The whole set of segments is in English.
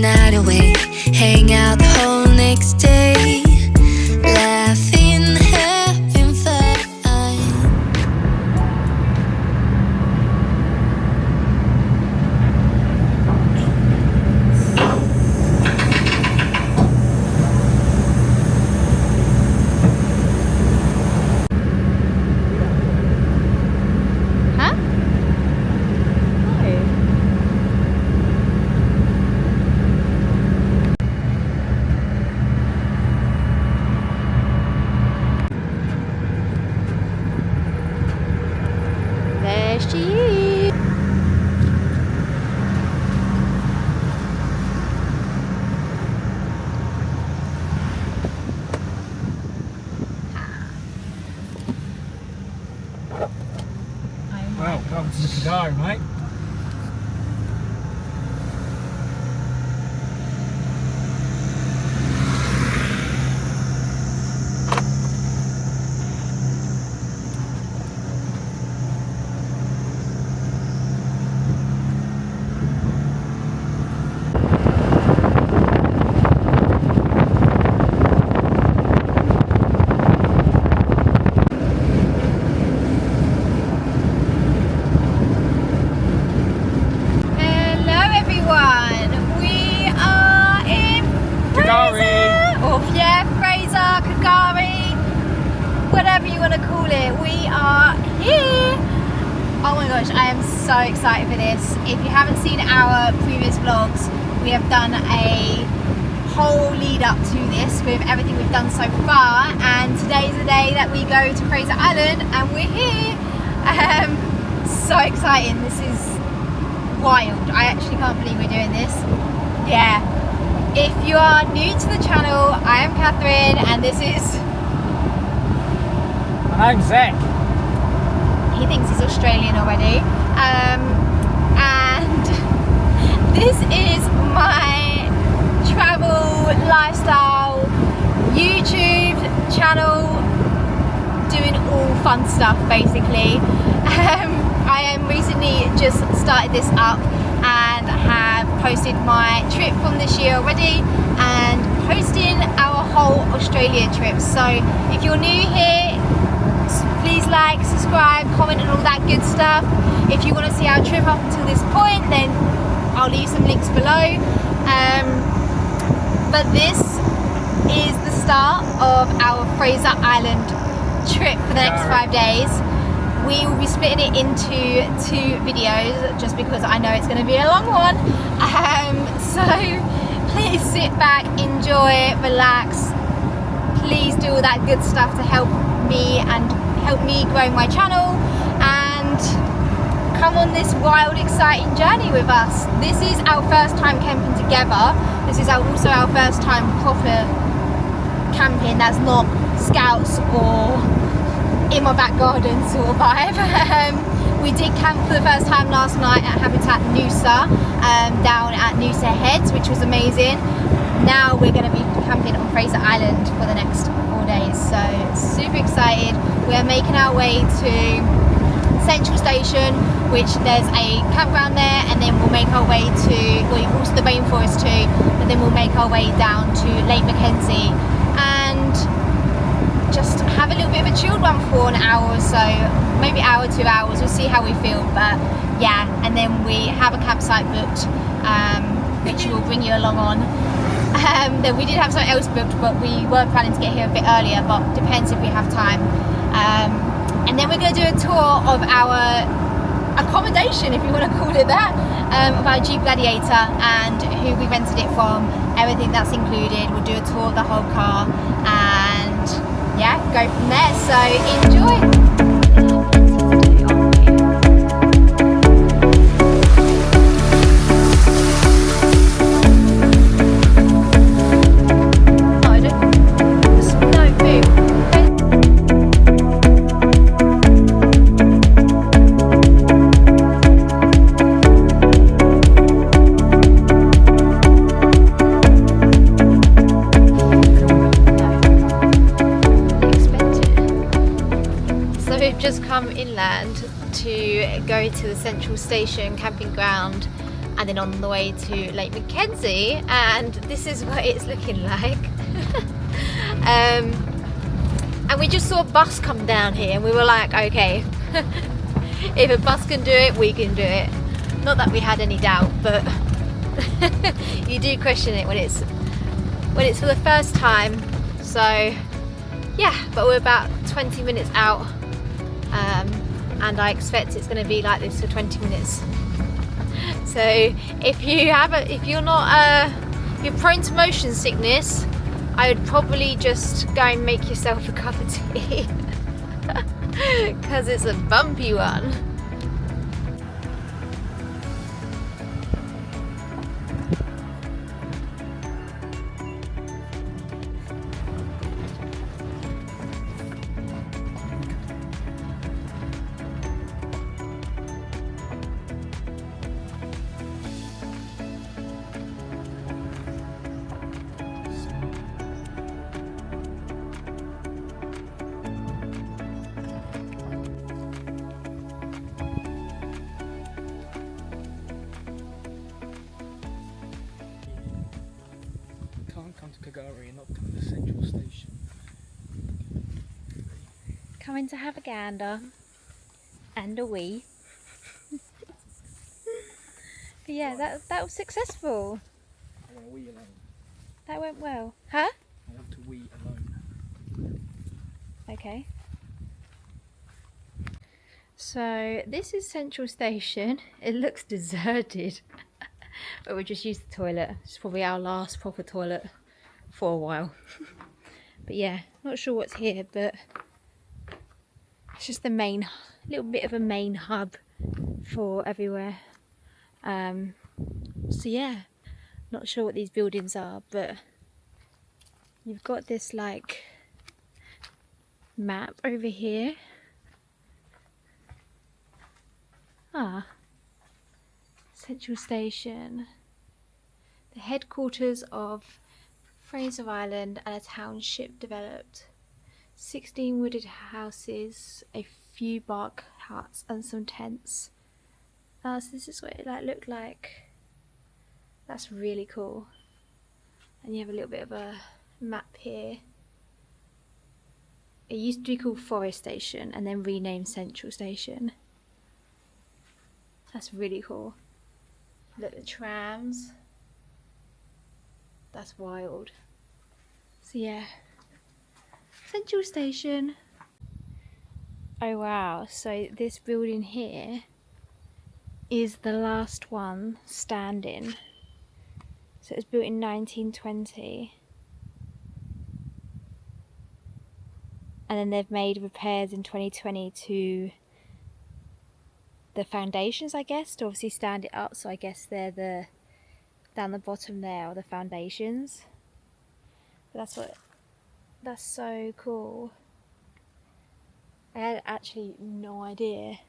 night away, hang out the whole next day, laughing, having fun. Well, welcome to the GARI, mate. Whatever you want to call it, we are here. Oh my gosh, I am so excited for this. If you haven't seen our previous vlogs, we have done a whole lead up to this with everything we've done so far, and today's the day that we go to Fraser Island and we're here. So exciting. This is wild. I actually can't believe we're doing this. Yeah. If you are new to the channel, I am Kathryn and this is... My name's Zac. He thinks he's Australian already. And this is my travel lifestyle YouTube channel, doing all fun stuff basically. I am recently just started this up and have posted my trip from this year already and posting our whole Australia trip. So if you're new here, please like, subscribe, comment and all that good stuff. If you want to see our trip up until this point, then I'll leave some links below. But this is the start of our Fraser Island trip for the next 5 days. We will be splitting it into 2 videos just because I know it's going to be a long one. So please sit back, enjoy, relax. Please do all that good stuff to help me and help me grow my channel, and come on this wild, exciting journey with us. This is our first time camping together. This is also our first time proper camping that's not scouts or in my back garden sort of vibe. We did camp for the first time last night at Habitat Noosa, down at Noosa Heads, which was amazing. Now we're going to be camping on Fraser Island for the next 4 days, so super excited. We're making our way to Central Station, which there's a campground there, and then we'll make our way to, well, also the rainforest too, but then we'll make our way down to Lake Mckenzie and just have a little bit of a chilled one for an hour or so, maybe hour, 2 hours, we'll see how we feel. But yeah, and then we have a campsite booked, which we'll bring you along on. Then we did have something else booked, but we were planning to get here a bit earlier, but depends if we have time. And then we're going to do a tour of our accommodation, if you want to call it that, of our Jeep Gladiator and who we rented it from, everything that's included. We'll do a tour of the whole car and yeah, go from there. So enjoy. Just come inland to go to the Central Station camping ground and then on the way to Lake Mckenzie, and this is what it's looking like. And we just saw a bus come down here and we were like, okay, if a bus can do it, we can do it. Not that we had any doubt, but you do question it when it's for the first time. So yeah, but we're about 20 minutes out, and I expect it's going to be like this for 20 minutes. So if you're prone to motion sickness, I would probably just go and make yourself a cup of tea, because it's a bumpy one. Come to GARI and not come to Central Station. Coming to have a gander and a wee. But yeah, that was successful. I want to wee alone. That went well. Huh? I want to wee alone. Okay. So this is Central Station. It looks deserted. But we just used the toilet. It's probably our last proper toilet for a while. But yeah, not sure what's here, but it's just the main, little bit of a main hub for everywhere. So yeah, not sure what these buildings are, but you've got this like map over here. Central Station, the headquarters of Fraser Island and a township developed. 16 wooded houses, a few bark huts and some tents. So this is what it looked like. That's really cool. And you have a little bit of a map here. It used to be called Forest Station and then renamed Central Station. That's really cool. Look at the trams. That's wild. So yeah, Central Station. Oh wow, so this building here is the last one standing. So it was built in 1920. And then they've made repairs in 2020 to the foundations, I guess, to obviously stand it up. So I guess they're down the bottom there are the foundations. But that's so cool. I had actually no idea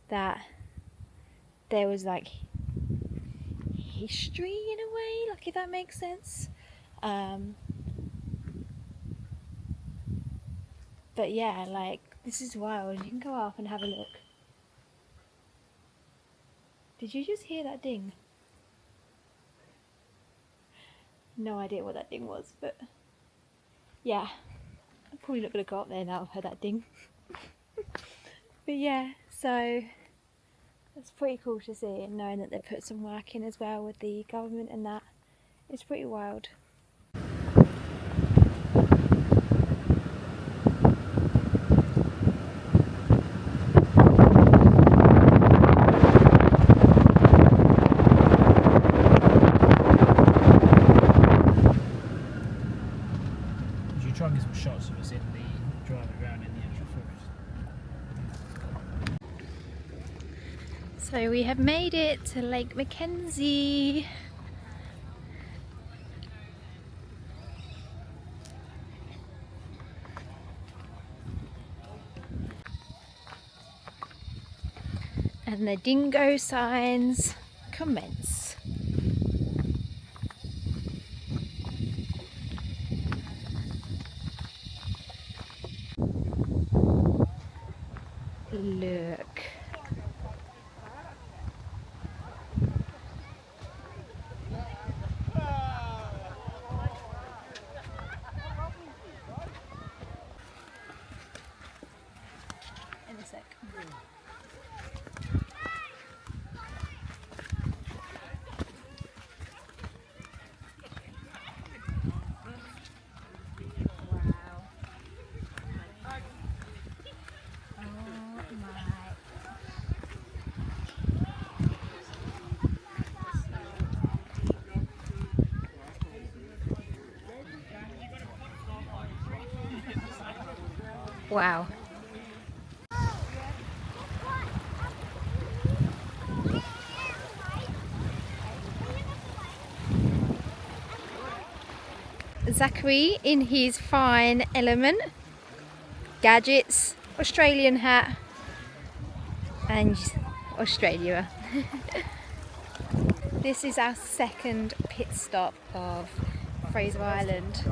that there was like history in a way, like, if that makes sense. But yeah, like, this is wild. You can go up and have a look. Did you just hear that ding? No idea what that ding was, but yeah, I'm probably not going to go up there now I've heard that ding. But yeah, so that's pretty cool to see, and knowing that they put some work in as well with the government and that. It's pretty wild. Try and get some shots of us in the driving around in the actual forest. So we have made it to Lake Mckenzie. And the dingo signs commence. Look. Wow. Zachary in his fine element, gadgets, Australian hat, and Australia. This is our second pit stop of Fraser Island.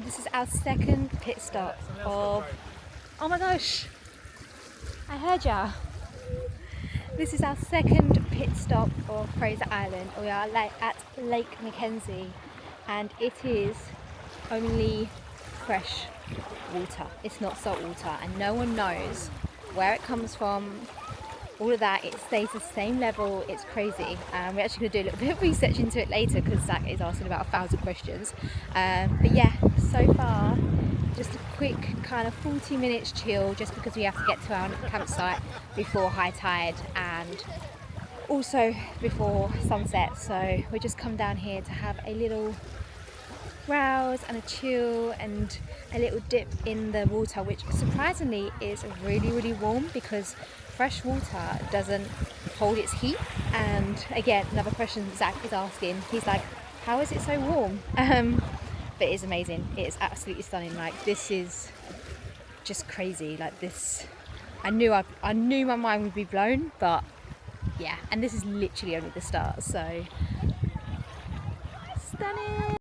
This is our second pit stop of... Oh my gosh! I heard ya! This is our second pit stop of Fraser Island. We are at Lake Mckenzie and it is only fresh water. It's not salt water and no one knows where it comes from. All of that, it stays the same level. It's crazy. We're actually going to do a little bit of research into it later because Zach is asking about 1,000 questions. But yeah, so far just a quick kind of 40 minutes chill just because we have to get to our campsite before high tide and also before sunset. So we just come down here to have a little browse and a chill and a little dip in the water, which surprisingly is really warm because fresh water doesn't hold its heat. And again, another question Zach is asking, he's like, how is it so warm? But it's amazing. It is absolutely stunning. Like, this is just crazy. Like, this, I knew my mind would be blown, but yeah. And this is literally only the start. So stunning.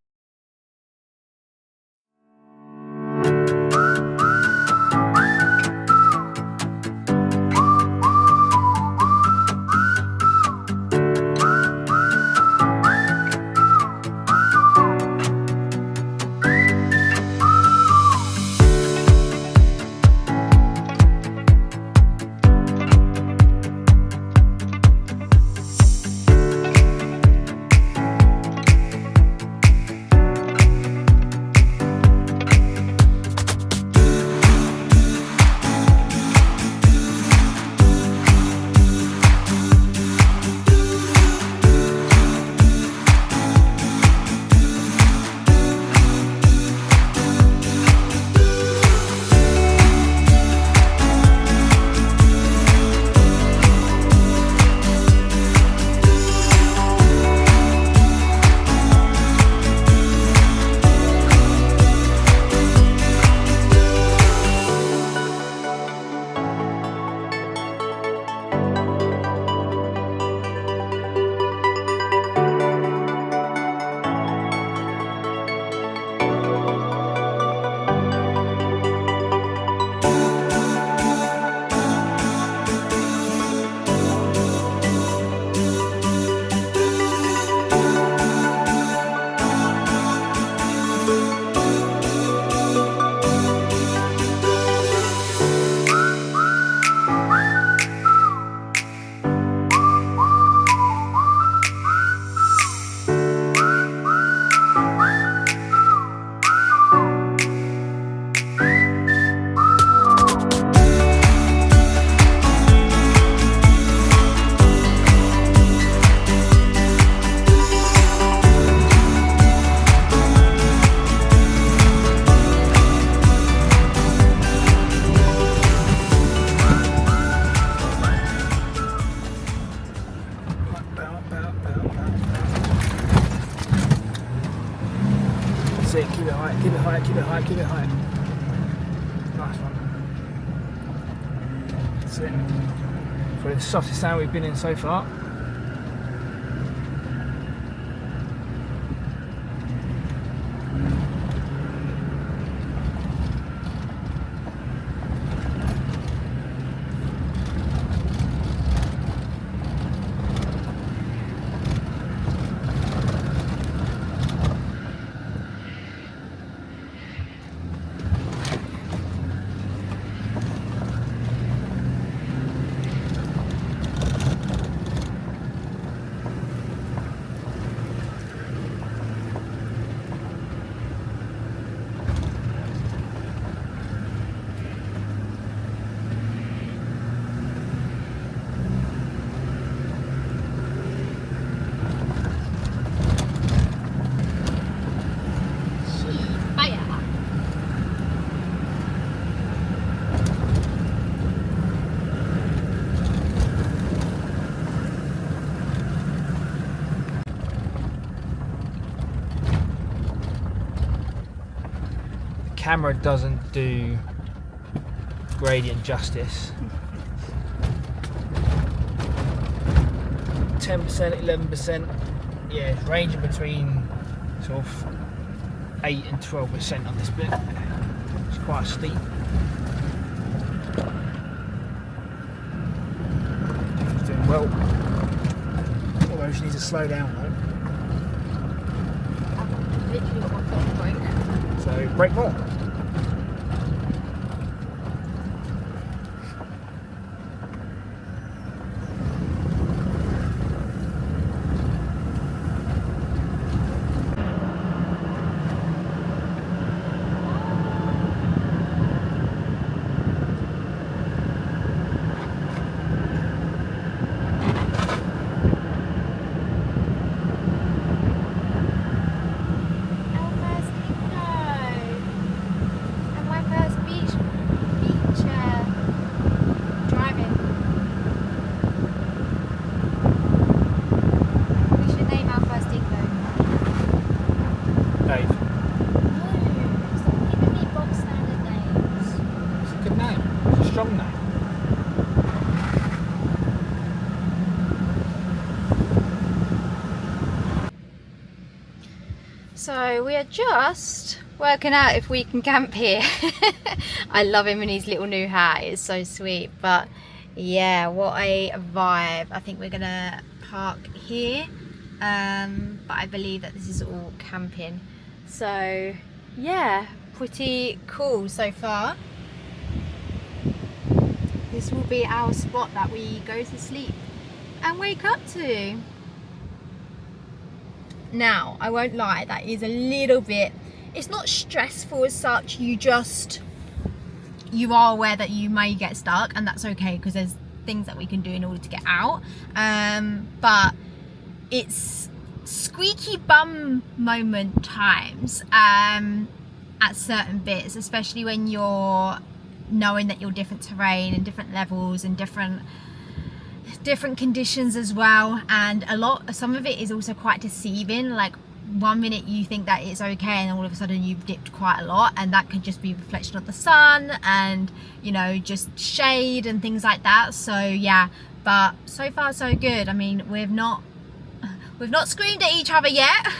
Keep it high. Nice one. That's it. For the softest sand we've been in so far. camera doesn't do gradient justice. 10%, 11%. Yeah, it's ranging between sort of 8 and 12% on this bit. It's quite steep. She's doing well. Although she needs to slow down though. I've literally got my foot on the brake. So brake more. So we are just working out if we can camp here. I love him in his little new hat, it's so sweet. But yeah, what a vibe. I think we're gonna park here, but I believe that this is all camping. So yeah, pretty cool so far. This will be our spot that we go to sleep and wake up to. Now, I won't lie, that is a little bit, it's not stressful as such, you are aware that you may get stuck, and that's okay because there's things that we can do in order to get out, but it's squeaky bum moment times at certain bits, especially when you're knowing that you're different terrain and different levels and different conditions as well, and some of it is also quite deceiving. Like 1 minute you think that it's okay and all of a sudden you've dipped quite a lot, and that could just be reflection of the sun and, you know, just shade and things like that. So yeah, but so far so good. I mean, we've not screamed at each other yet,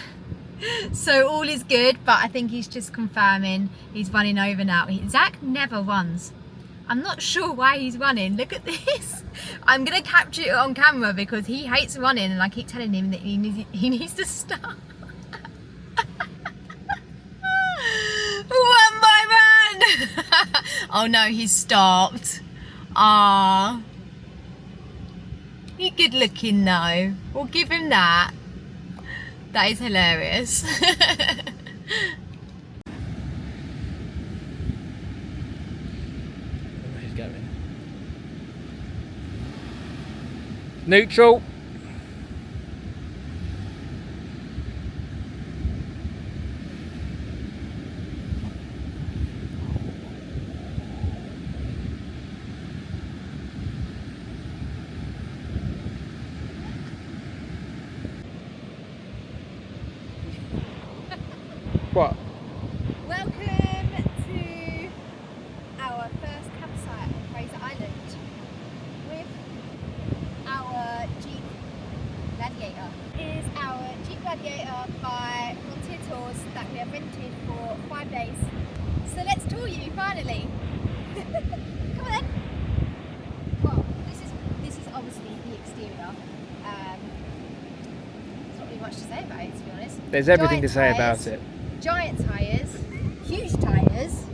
so all is good. But I think he's just confirming he's running over now. Zach never runs. I'm not sure why he's running. Look at this. I'm gonna capture it on camera because he hates running, and I keep telling him that he needs to stop. Run, boy, run! Oh no, he's stopped. Ah, he's good looking though. We'll give him that. That is hilarious. Neutral. What? Welcome to our first campsite on Fraser Island with our Jeep Gladiator. It is our Jeep Gladiator by Frontier Tours that we have rented for 5 days. So let's tour you finally. Come on then. Well, this is obviously the exterior. There's not really much to say about it, to be honest. There's everything to say about it. Giant tyres, huge tyres.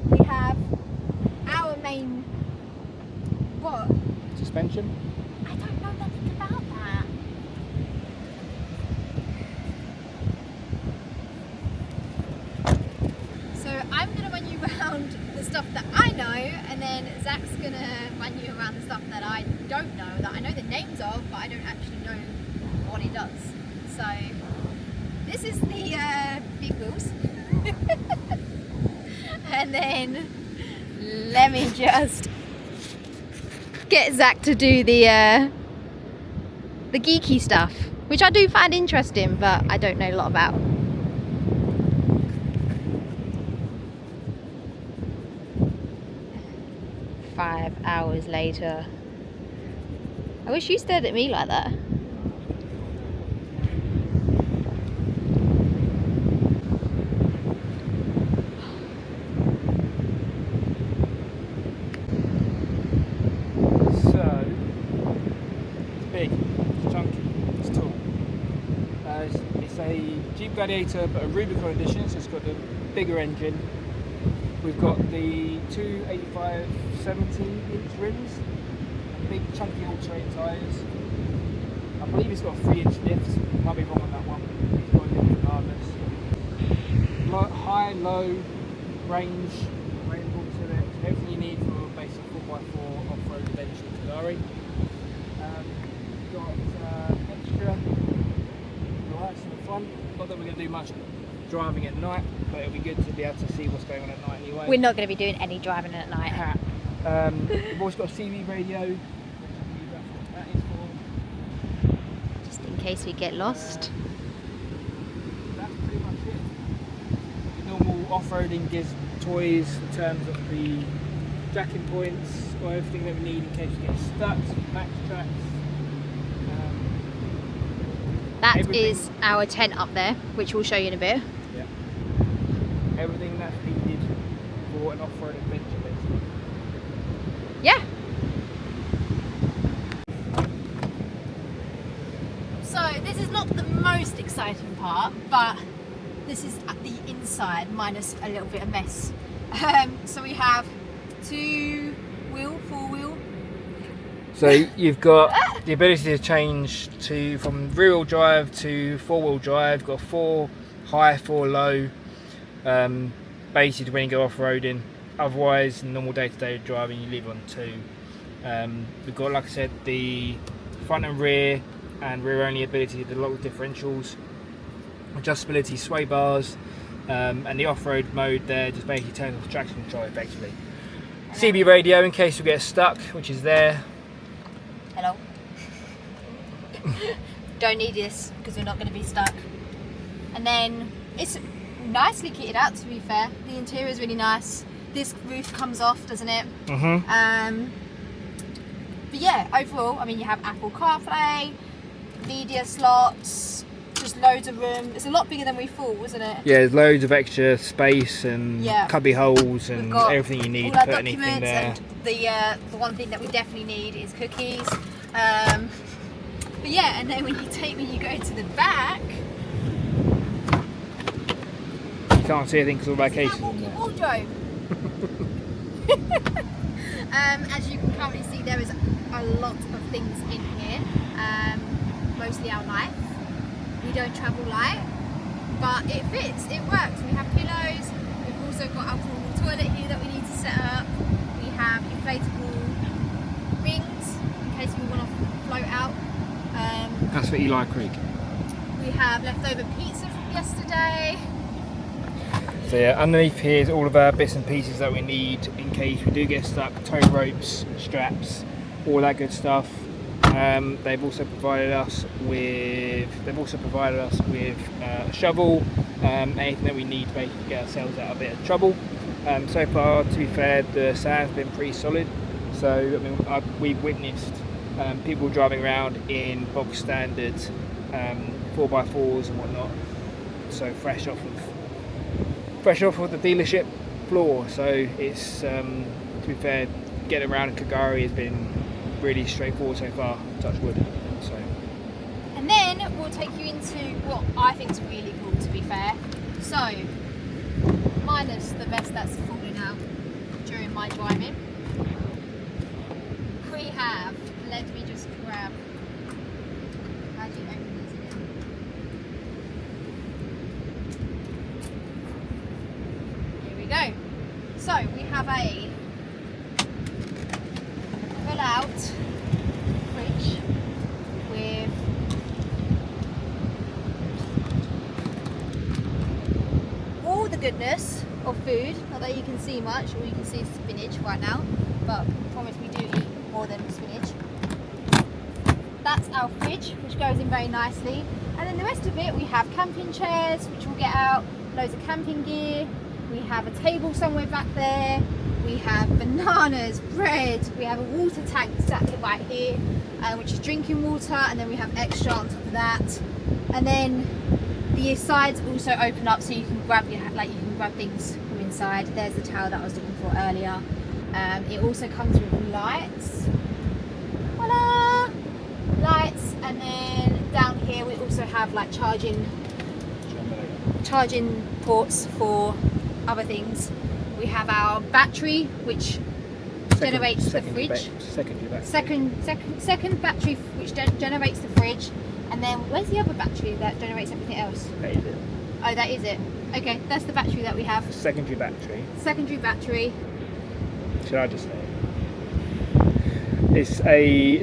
We have our main, what? Suspension? I don't know nothing about that. So I'm going to run you around the stuff that I know, and then Zach's going to run you around the stuff that I don't know, that I know the names of, but I don't actually know what it does. So this is the big wheels. And then let me just get Zach to do the geeky stuff, which I do find interesting, but I don't know a lot about. hours later. I wish you stared at me like that. So, it's big, it's chunky, it's tall. It's a Jeep Gladiator, but a Rubicon edition, so it's got the bigger engine. We've got the two 85/70-inch rims, big chunky all-terrain tyres. I believe it's got a 3-inch lift, might be wrong on that one, it's got a lift regardless. High, low, range, available to it, everything you need for a basic 4x4 off-road adventure to GARI. Got extra lights in the front, not that we're going to do much driving at night, but it'll be good to be able to see what's going on at night anyway. We're not going to be doing any driving at night. We've also got a CV radio, which I believe that's what that is for. Just in case we get lost. That's pretty much it. The normal off-roading gives toys in terms of the jacking points, or everything that we need in case we get stuck, max tracks. That is our tent up there, which we'll show you in a bit. Yeah. Everything that's needed for an off-road adventure, basically. Yeah. So this is not the most exciting part, but this is at the inside minus a little bit of mess. So we have 2-wheel, 4-wheel. So you've got the ability to change from rear-wheel drive to 4-wheel drive. You've got 4 high, 4 low, basically when you go off-roading. Otherwise, normal day-to-day driving, you leave on 2. We've got, like I said, the front and rear only ability to lock differentials, adjustability sway bars, and the off-road mode there just basically turns off traction control effectively. CB radio in case you get stuck, which is there. Hello. Don't need this because we're not going to be stuck. And then it's nicely kitted out, to be fair. The interior is really nice. This roof comes off, doesn't it? Mm-hmm. But yeah, overall, I mean, you have Apple CarPlay, media slots, just loads of room. It's a lot bigger than we thought, wasn't it? Yeah, there's loads of extra space and cubby holes and everything you need to put anything there. And the one thing that we definitely need is cookies. But yeah, and then when you go to the back, you can't see anything because all our cases in there. Wardrobe. As you can currently see, there is a lot of things in here. Mostly our life. We don't travel light, but it fits, it works. We have pillows, we've also got our portable toilet here that we need to set up. We have inflatable rings in case we want to float out. That's for Eli Creek. We have leftover pizza from yesterday. So yeah, underneath here is all of our bits and pieces that we need in case we do get stuck, tow ropes, straps, all that good stuff. They've also provided us with a shovel, anything that we need to basically get ourselves out of a bit of trouble. So far, to be fair, the sand's been pretty solid. So I mean, we've witnessed people driving around in bog standard 4x4s and whatnot. So fresh off of the dealership floor. So it's to be fair, getting around in GARI has been really straightforward so far, touch wood. So. And then we'll take you into what I think is really cool, to be fair. So, minus the mess that's fallen out during my driving, we have, let me just grab, how do you open these again? Here we go. So, we have a pull-out fridge with all the goodness of food. Not that you can see much, all you can see is spinach right now, but I promise we do eat more than spinach. That's our fridge, which goes in very nicely. And then the rest of it, we have camping chairs, which we'll get out, loads of camping gear. We have a table somewhere back there. we have bananas, bread, we have a water tank exactly right here, which is drinking water, and then we have extra on top of that. And then the sides also open up so you can grab you can grab things from inside. There's the towel that I was looking for earlier. It also comes with lights. Voila! Lights, and then down here we also have like charging ports for other things. We have our battery, which generates the fridge. Second battery, which generates the fridge. And then where's the other battery that generates everything else? That is it. Oh, that is it. Okay, that's the battery that we have. Secondary battery. Secondary battery. Should I just say?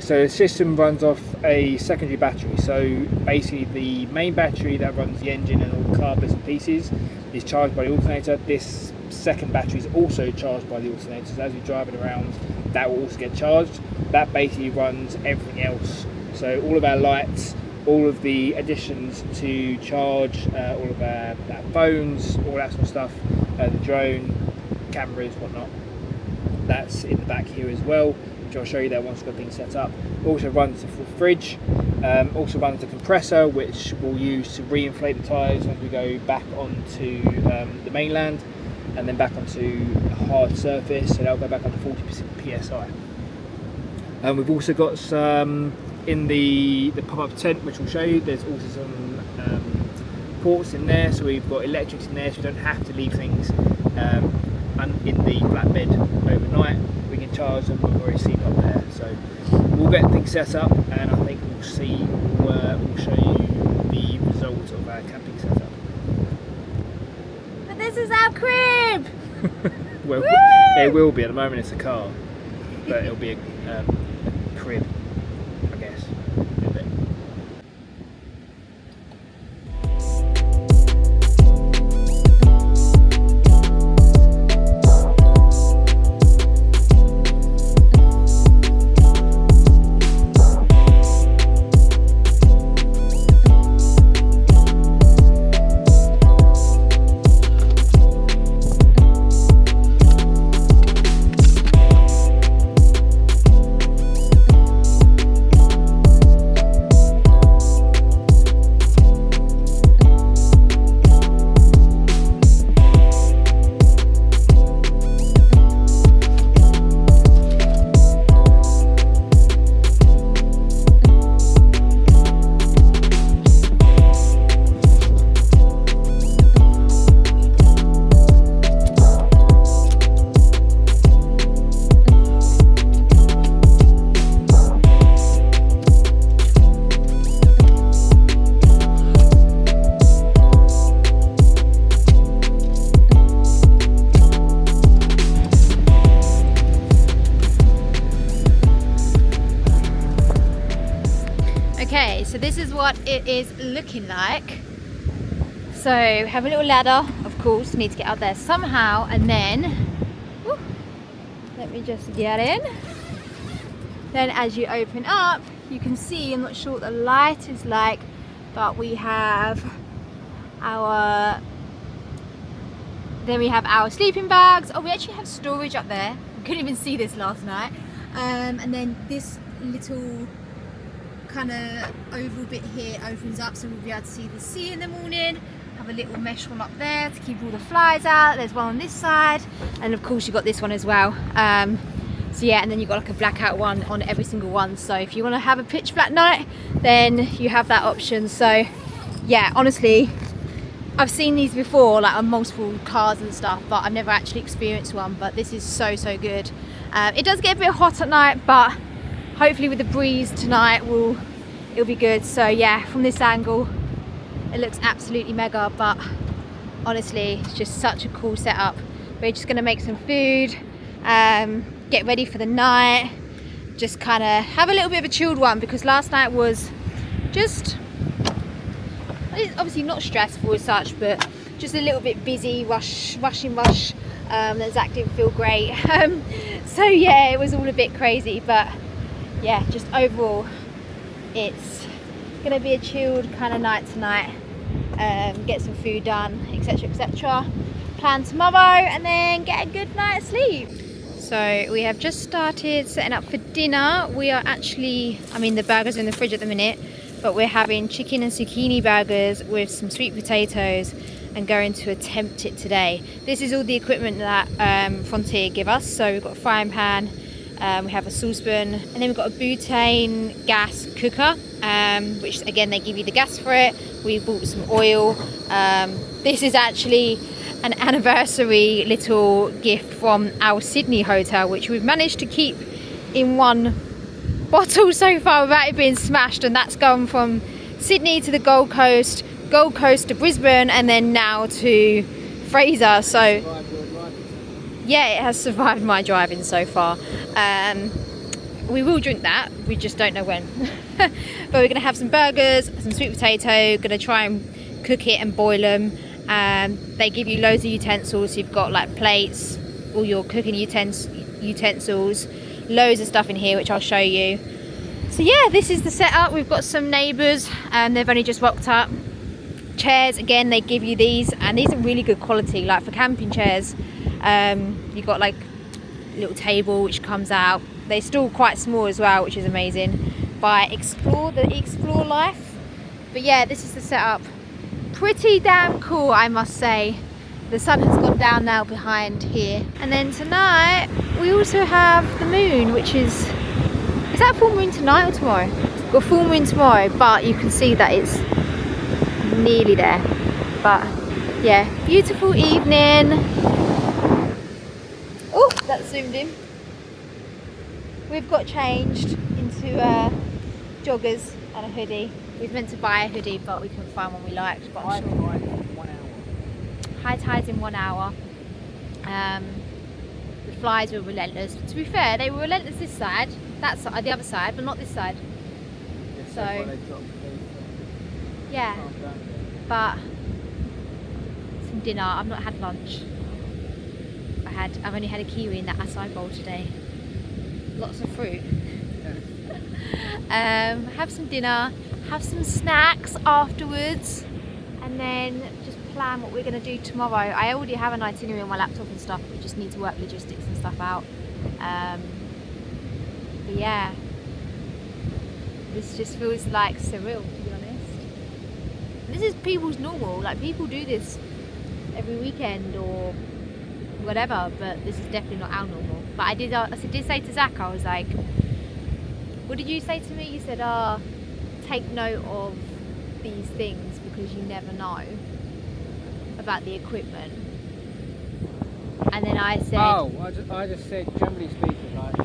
So the system runs off a secondary battery. So basically the main battery that runs the engine and all the car bits and pieces is charged by the alternator. This second battery is also charged by the alternator. So as you're driving around, that will also get charged. That basically runs everything else. So all of our lights, all of the additions to charge, all of our phones, all that sort of stuff, the drone, cameras, whatnot. That's in the back here as well, which I'll show you there once it's got things set up. Also runs the full fridge, also runs the compressor, which we'll use to re-inflate the tyres when we go back onto the mainland and then back onto a hard surface, so that'll go back up to 40 psi. We've also got some in the pop-up tent, which we'll show you. There's also some ports in there, so we've got electrics in there, so we don't have to leave things in the flatbed overnight. We can charge them when we're asleep up there. So we'll get things set up, and I think we'll show you the results of our camping setup. But this is our crib. Well, it will be. At the moment it's a car, but it'll be a crib, I guess. A bit. Okay, so this is what it is looking like. So have a little ladder, of course, need to get up there somehow, and then whoo, let me just get in. Then as you open up, you can see, I'm not sure what the light is like, but we have our sleeping bags. Oh, we actually have storage up there. We couldn't even see this last night. And then this little kind of oval bit here opens up, so we'll be able to see the sea in the morning. Have a little mesh one up there to keep all the flies out. There's one on this side, and of course you've got this one as well. So yeah, and then you've got like a blackout one on every single one, so if you want to have a pitch black night, then you have that option. So yeah, honestly, I've seen these before, like on multiple cars and stuff, but I've never actually experienced one. But this is so good. It does get a bit hot at night, but hopefully with the breeze tonight it'll be good. So yeah, from this angle it looks absolutely mega, but honestly it's just such a cool setup. We're just gonna make some food, get ready for the night, just kind of have a little bit of a chilled one, because last night was just, it's obviously not stressful as such, but just a little bit busy, rush. That Zach didn't feel great. So yeah, it was all a bit crazy, but yeah, just overall it's gonna be a chilled kind of night tonight. Get some food done, etc. Plan tomorrow, and then get a good night's sleep. So we have just started setting up for dinner. We are actually, I mean the burgers are in the fridge at the minute, but we're having chicken and zucchini burgers with some sweet potatoes and going to attempt it today. This is all the equipment that Frontier give us. So we've got a frying pan, we have a saucepan, and then we've got a butane gas cooker, which again they give you the gas for it. We bought some oil. This is actually an anniversary little gift from our Sydney hotel, which we've managed to keep in one bottle so far without it being smashed, and that's gone from Sydney to the Gold Coast to Brisbane, and then now to Fraser. So yeah, it has survived my driving so far. We will drink that, we just don't know when. But we're gonna have some burgers, some sweet potato, gonna try and cook it and boil them. They give you loads of utensils. You've got like plates, all your cooking utensils, loads of stuff in here which I'll show you. So yeah, this is the setup. We've got some neighbours and they've only just rocked up. Chairs, again they give you these, and these are really good quality, like for camping chairs. You've got like a little table which comes out. They're still quite small as well, which is amazing. By Explore Life. But yeah, this is the setup. Pretty damn cool, I must say. The sun has gone down now behind here. And then tonight we also have the moon, which is that full moon tonight or tomorrow? We've got full moon tomorrow, but you can see that it's nearly there. But yeah, beautiful evening. Oh, that zoomed in. We've got changed into joggers and a hoodie. We were meant to buy a hoodie, but we couldn't find one we liked. But I'm sure high tides in 1 hour. The flies were relentless. To be fair, they were relentless this side, that side, the other side, but not this side. So yeah, but some dinner. I've not had lunch. I've only had a kiwi in that acai bowl today. Lots of fruit. Have some dinner, have some snacks afterwards, and then just plan what we're going to do tomorrow. I already have an itinerary on my laptop and stuff. We just need to work logistics and stuff out. But yeah, this just feels like surreal, to be honest. This is people's normal. Like, people do this every weekend or whatever, but this is definitely not our normal. But I did say to Zach, I was like, what did you say to me? You said, take note of these things because you never know about the equipment. And then I said, I just said, generally speaking, like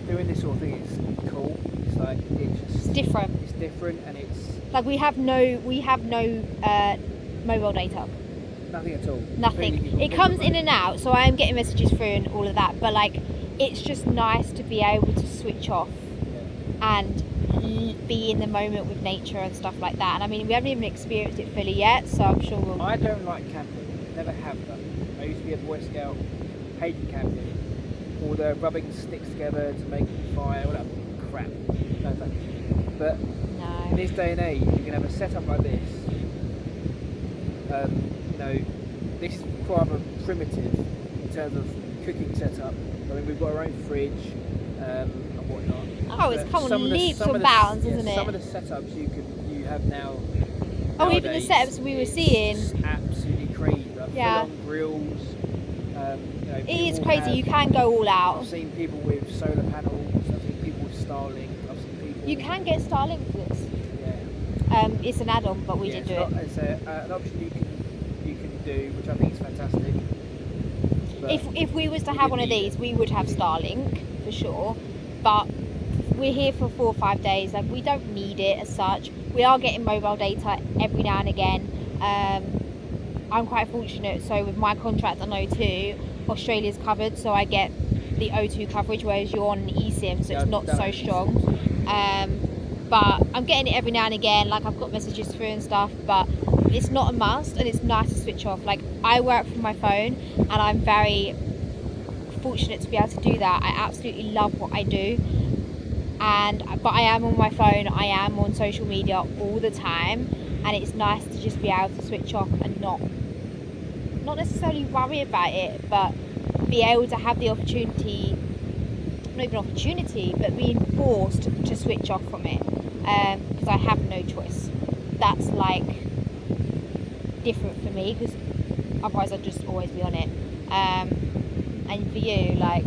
doing this sort of thing is cool. It's like it's different. It's different, and it's like we have no mobile data. Nothing at all. Nothing. It comes in and out, so I am getting messages through and all of that. But like, it's just nice to be able to switch off and be in the moment with nature and stuff like that. And I mean, we haven't even experienced it fully yet, so I'm sure we'll... I don't like camping. Never have done. I used to be a Boy Scout. Hated camping. All the rubbing sticks together to make fire, all that crap. No thanks. But in this day and age, you can have a setup like this. You know, this is rather primitive in terms of cooking setup. I mean, we've got our own fridge and whatnot. Oh, it's come on leaps and bounds, isn't it? Some of the setups you have now. Oh, even the setups we were seeing. Absolutely crazy. Like full-on grills. You know, it is crazy. You can go all out. I've seen people with solar panels. I've seen people with Starlink. I've seen people. You can get Starlink for this. Yeah. It's an add-on, but we did do it. It's an option you can do, which I think is fantastic. If we was to have one of these, we would have Starlink for sure. But we're here for 4 or 5 days. Like, we don't need it as such. We are getting mobile data every now and again. I'm quite fortunate, so with my contract on O2, Australia's covered, so I get the O2 coverage, whereas you're on eSIM, so it's not so strong. But I'm getting it every now and again. Like, I've got messages through and stuff, but it's not a must, and it's nice to switch off. Like, I work from my phone, and I'm very fortunate to be able to do that. I absolutely love what I do, but I am on my phone, I am on social media all the time, and it's nice to just be able to switch off and not not necessarily worry about it, but be able to have the opportunity, not even opportunity, but being forced to switch off from it, because I have no choice. That's like different for me, because otherwise I'd just always be on it. And for you, like,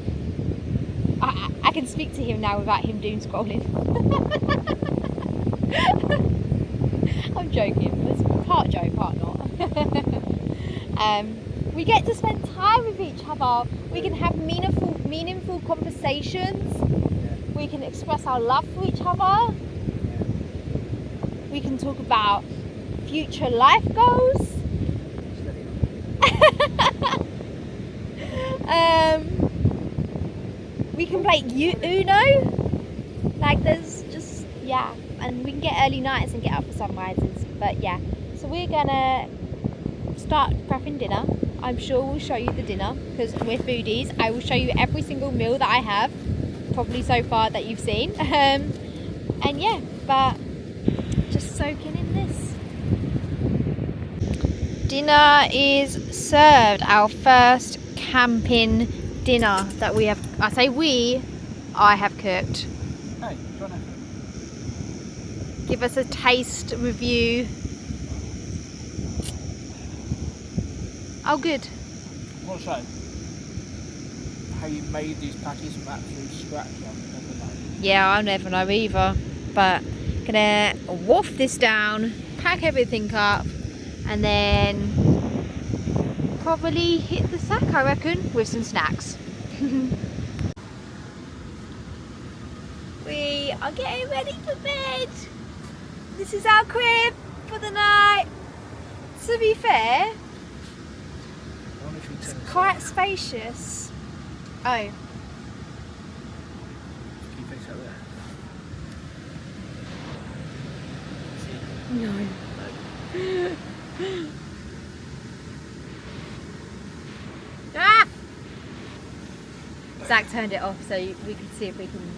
I can speak to him now without him doom scrolling. I'm joking, it's part joke, part not. We get to spend time with each other. We can have meaningful conversations. We can express our love for each other. We can talk about future life goals. We can play Uno. Like, there's just, yeah. And we can get early nights and get up for sunrises. But yeah, so we're gonna start prepping dinner. I'm sure we'll show you the dinner because we're foodies. I will show you every single meal that I have, probably so far that you've seen. And yeah, but just soaking in this. Dinner is served. Our first camping dinner that we have. I say we. I have cooked. Hey, John. Give us a taste review. Oh, good. I want to show how you made these patties from absolute scratch. I've never known. Yeah, I'll never know either. But gonna waft this down, pack everything up, and then probably hit the sack, I reckon, with some snacks. We are getting ready for bed. This is our crib for the night. To be fair, it's quite spacious. Oh. Can you face out there? No. Ah! Zach turned it off so we can see if we can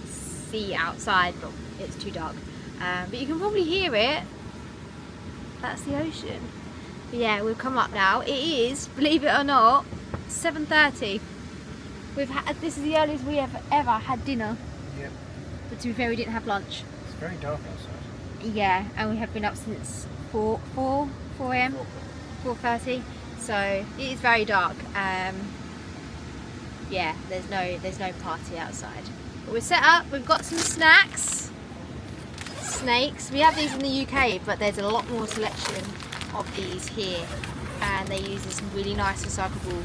see outside, but it's too dark. But you can probably hear it. That's the ocean. But yeah, we've come up now. It is, believe it or not, 7:30. This is the earliest we have ever had dinner. Yep. But to be fair, we didn't have lunch. It's very dark outside. Yeah, and we have been up since 4 a.m. 4:30. So it is very dark. Yeah, there's no party outside. But we're set up. We've got some snacks. Snakes. We have these in the UK, but there's a lot more selection of these here, and they use some really nice recyclable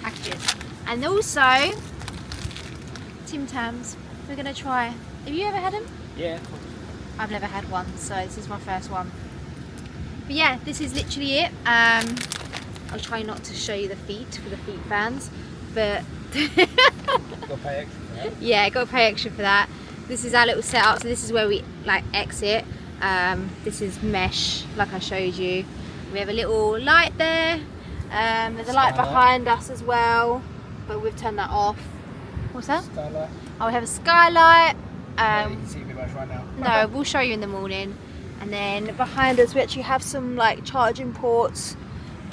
packages. And also Tim Tams. We're gonna try. Have you ever had them? Yeah. I've never had one, so this is my first one. But yeah, this is literally it. I'll try not to show you the feet for the feet fans, but Gotta pay extra for that. yeah, got to pay extra for that. This is our little setup. So this is where we like exit. This is mesh, like I showed you. We have a little light there. There's a light behind us as well, but we've turned that off. What's that? Starlight. Oh, we have a skylight. You can see me much right now. No, we'll show you in the morning. And then behind us we actually have some like charging ports,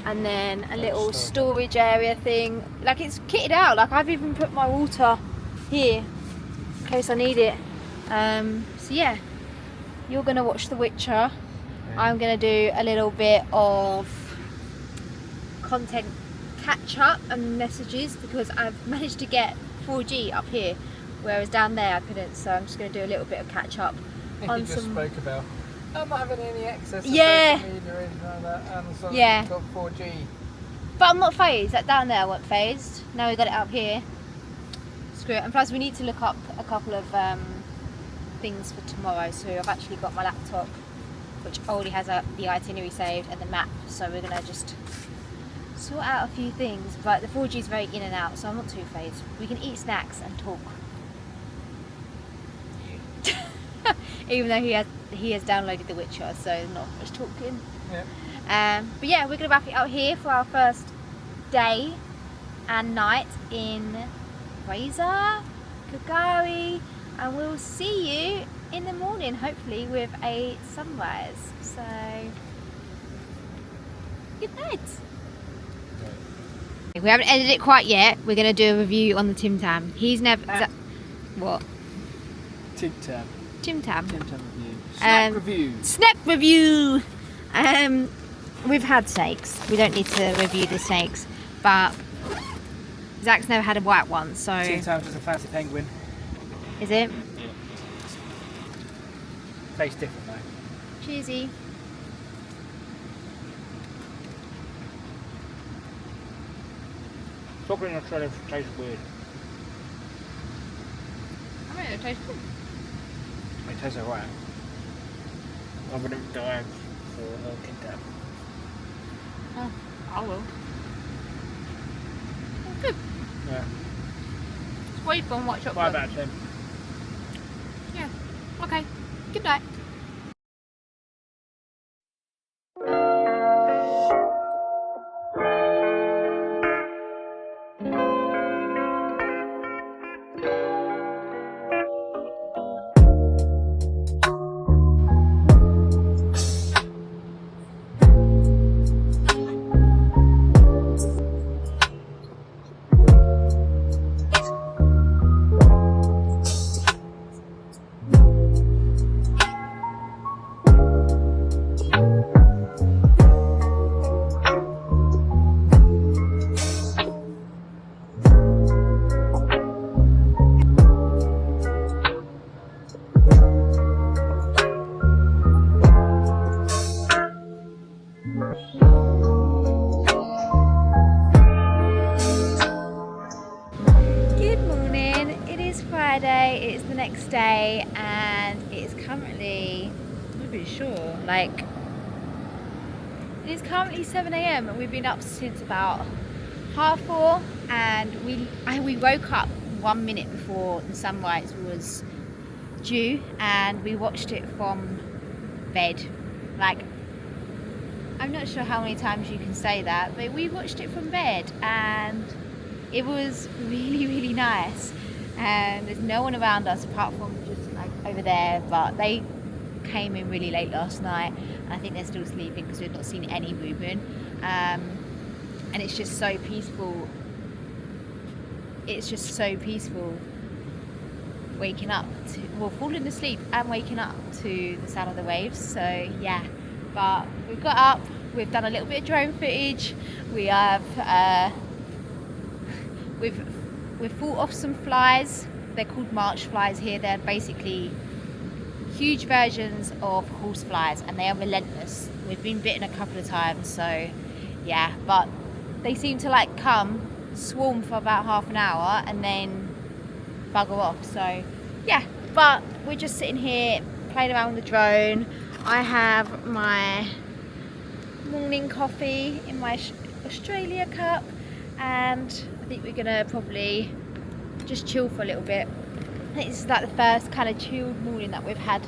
and then a little storage area thing. Like, it's kitted out. Like, I've even put my water here in case I need it. So yeah, you're gonna watch The Witcher. Yeah. I'm gonna do a little bit of content catch up and messages because I've managed to get 4G up here, whereas down there I couldn't. So I'm just gonna do a little bit of catch up on you just some. spoke about I'm not having any access to Yeah. social media or anything like that, and so Yeah. got 4G. But I'm not phased. That down there I wasn't phased. Now we got it up here. Screw it. And plus we need to look up a couple of things for tomorrow. So I've actually got my laptop, which already has the itinerary saved and the map. So we're gonna just sort out a few things. But the 4G is very in and out, so I'm not too phased. We can eat snacks and talk. Even though he has downloaded The Witcher, so not much talking. Yeah. But yeah, we're gonna wrap it out here for our first day and night in Fraser, GARI, and we'll see you in the morning, hopefully with a sunrise. So Good night. We haven't edited it quite yet. We're going to do a review on the Tim Tam. He's never... What? Tim Tam. Tim Tam. Tim Tam review. Snack review. Snack review. We've had snakes. We don't need to review the snakes, but Zac's never had a white one, so. Tim Tam's just a fancy penguin. Is it? Yeah. Tastes different though. Cheesy. Chocolate in Australia tastes weird. I mean, it tastes good. It tastes alright. I wouldn't die for a Tim Tam. Oh, I will. It's good. Yeah. It's way fun. Watch up. 5 out of 10. Yeah. Okay. Good night. Friday, it's the next day, and it's currently, I'm not really sure, like, it is currently 7 AM and we've been up since about 4:30, and we woke up 1 minute before the sunrise was due, and we watched it from bed. Like, I'm not sure how many times you can say that, but we watched it from bed, and it was really, really nice. And there's no one around us apart from just like over there, but they came in really late last night, and I think they're still sleeping because we've not seen any movement. And it's just so peaceful. It's just so peaceful waking up to, well, falling asleep and waking up to the sound of the waves. So yeah, but we've got up, we've done a little bit of drone footage, we have we've fought off some flies. They're called marsh flies here. They're basically huge versions of horse flies, and they are relentless. We've been bitten a couple of times, so yeah, but they seem to like come, swarm for about half an hour and then bugger off. So yeah, but we're just sitting here playing around with the drone. I have my morning coffee in my Australia cup, and I think we're gonna probably just chill for a little bit. I think this is like the first kind of chilled morning that we've had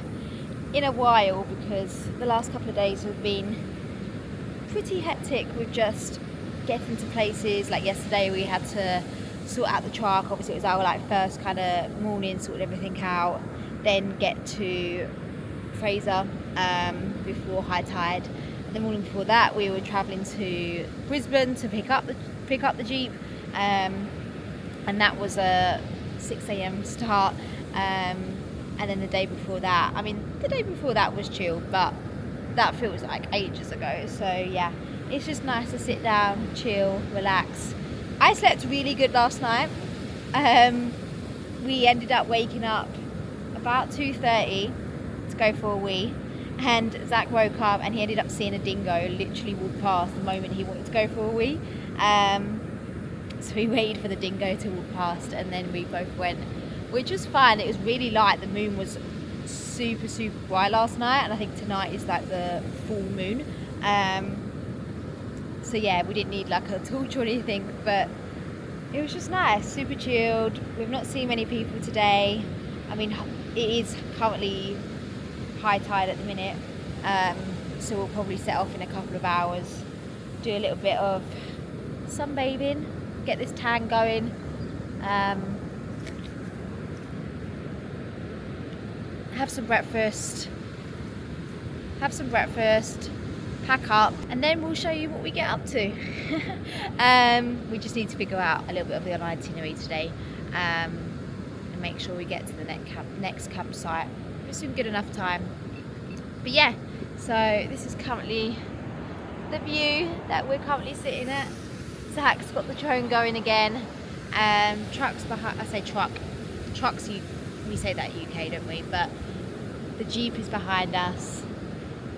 in a while, because the last couple of days have been pretty hectic with just getting to places. Like yesterday we had to sort out the truck. Obviously it was our like first kind of morning, sorted everything out, then get to Fraser before high tide. The morning before that we were travelling to Brisbane to pick up the Jeep, and that was a 6 AM start, and then the day before that, I mean the day before that was chill, but that feels like ages ago. So yeah, it's just nice to sit down, chill, relax. I slept really good last night. We ended up waking up about 2:30 to go for a wee, and Zac woke up and he ended up seeing a dingo literally walk past the moment he wanted to go for a wee. So we waited for the dingo to walk past, and then we both went, which was fine. It was really light. The moon was super, super bright last night, and I think tonight is like the full moon. So yeah, we didn't need like a torch or anything, but it was just nice, super chilled. We've not seen many people today. I mean, it is currently high tide at the minute, so we'll probably set off in a couple of hours, do a little bit of sunbathing, get this tan going, have some breakfast, pack up, and then we'll show you what we get up to. We just need to figure out a little bit of the itinerary today, and make sure we get to the next campsite with some good enough time. But yeah, so this is currently the view that we're currently sitting at. Zac's got the drone going again. Trucks behind, I say truck, trucks, we say that UK, don't we? But the Jeep is behind us.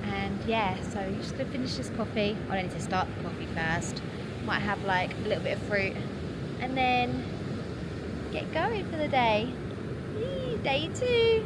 And yeah, so you're just gonna finish this coffee. I need to start the coffee first. Might have like a little bit of fruit, and then get going for the day. Yee, day 2.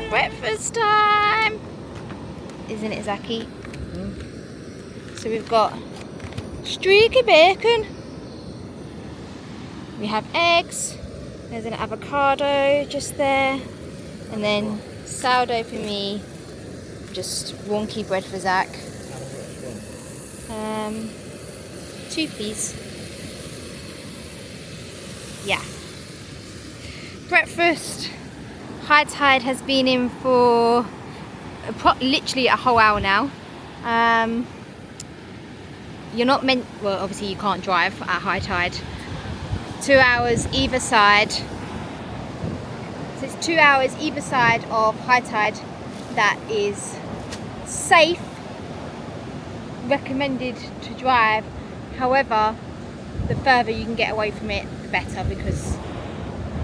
Breakfast time, isn't it, Zachy? So we've got streaky bacon, we have eggs, there's an avocado just there, and then sourdough for me, just wonky bread for Zac. 2 please. Yeah. Breakfast. High tide has been in for literally a whole hour now. You're not meant, well obviously you can't drive at high tide. 2 hours either side. So it's 2 hours either side of high tide that is safe, recommended to drive. However, the further you can get away from it, the better, because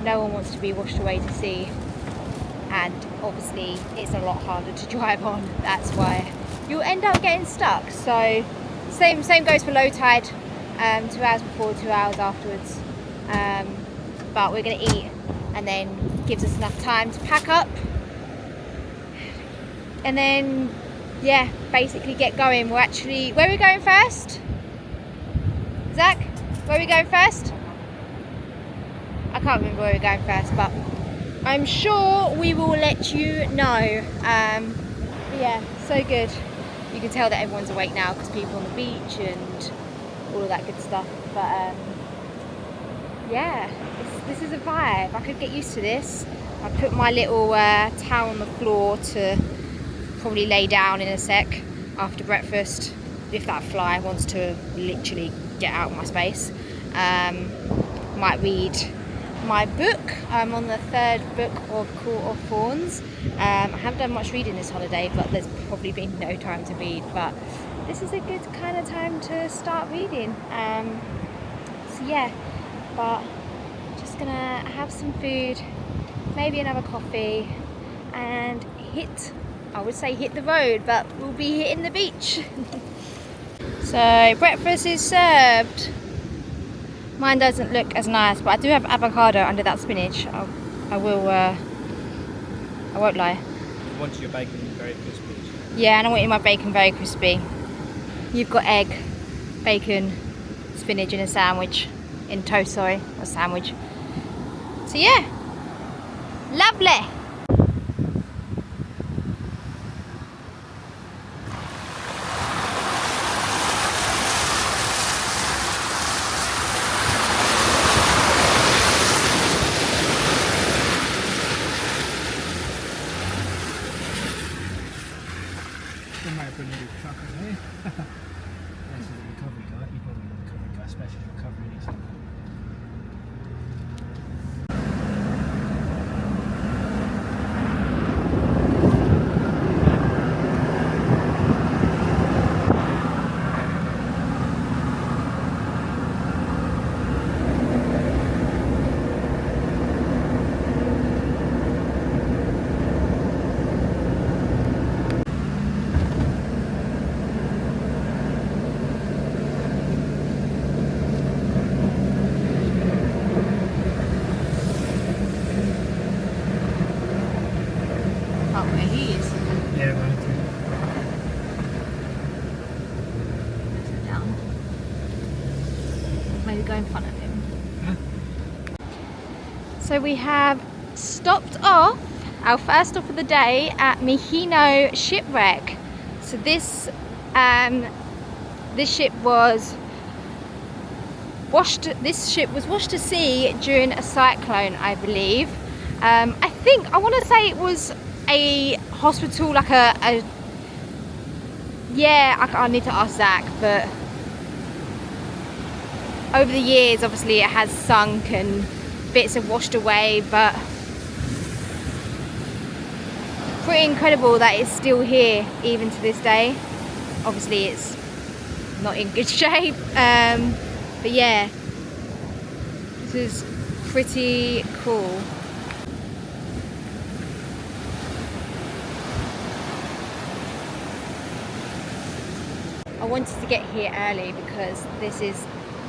no one wants to be washed away to sea. And obviously it's a lot harder to drive on, that's why you'll end up getting stuck. So same goes for low tide, 2 hours before, 2 hours afterwards. But we're gonna eat, and then gives us enough time to pack up, and then yeah, basically get going. We're actually, where are we going first? Zac, where are we going first? I can't remember where we're going first, but I'm sure we will let you know. But yeah, so good. You can tell that everyone's awake now because people on the beach and all of that good stuff. But yeah, this is a vibe. I could get used to this. I put my little towel on the floor to probably lay down in a sec after breakfast if that fly wants to literally get out of my space. Might read my book. I'm on the 3rd book of Court of Thorns. I haven't done much reading this holiday, but there's probably been no time to read, but this is a good kind of time to start reading. So yeah, but just gonna have some food, maybe another coffee, and I would say hit the road, but we'll be hitting the beach. So breakfast is served. Mine doesn't look as nice, but I do have avocado under that spinach. I won't lie. You want your bacon very crispy. Yeah, and I want my bacon very crispy. You've got egg, bacon, spinach in a sandwich, in toast, sorry, a sandwich. So yeah, lovely. specialist recovery needs something. Maybe go in front of him. So we have stopped off, our first stop of the day, at Mahino Shipwreck. So this ship was washed to sea during a cyclone, I believe. I want to say it was a hospital, like I need to ask Zach, but over the years obviously it has sunk and bits have washed away, but pretty incredible that it's still here even to this day. Obviously it's not in good shape, but yeah, this is pretty cool. I wanted to get here early because this is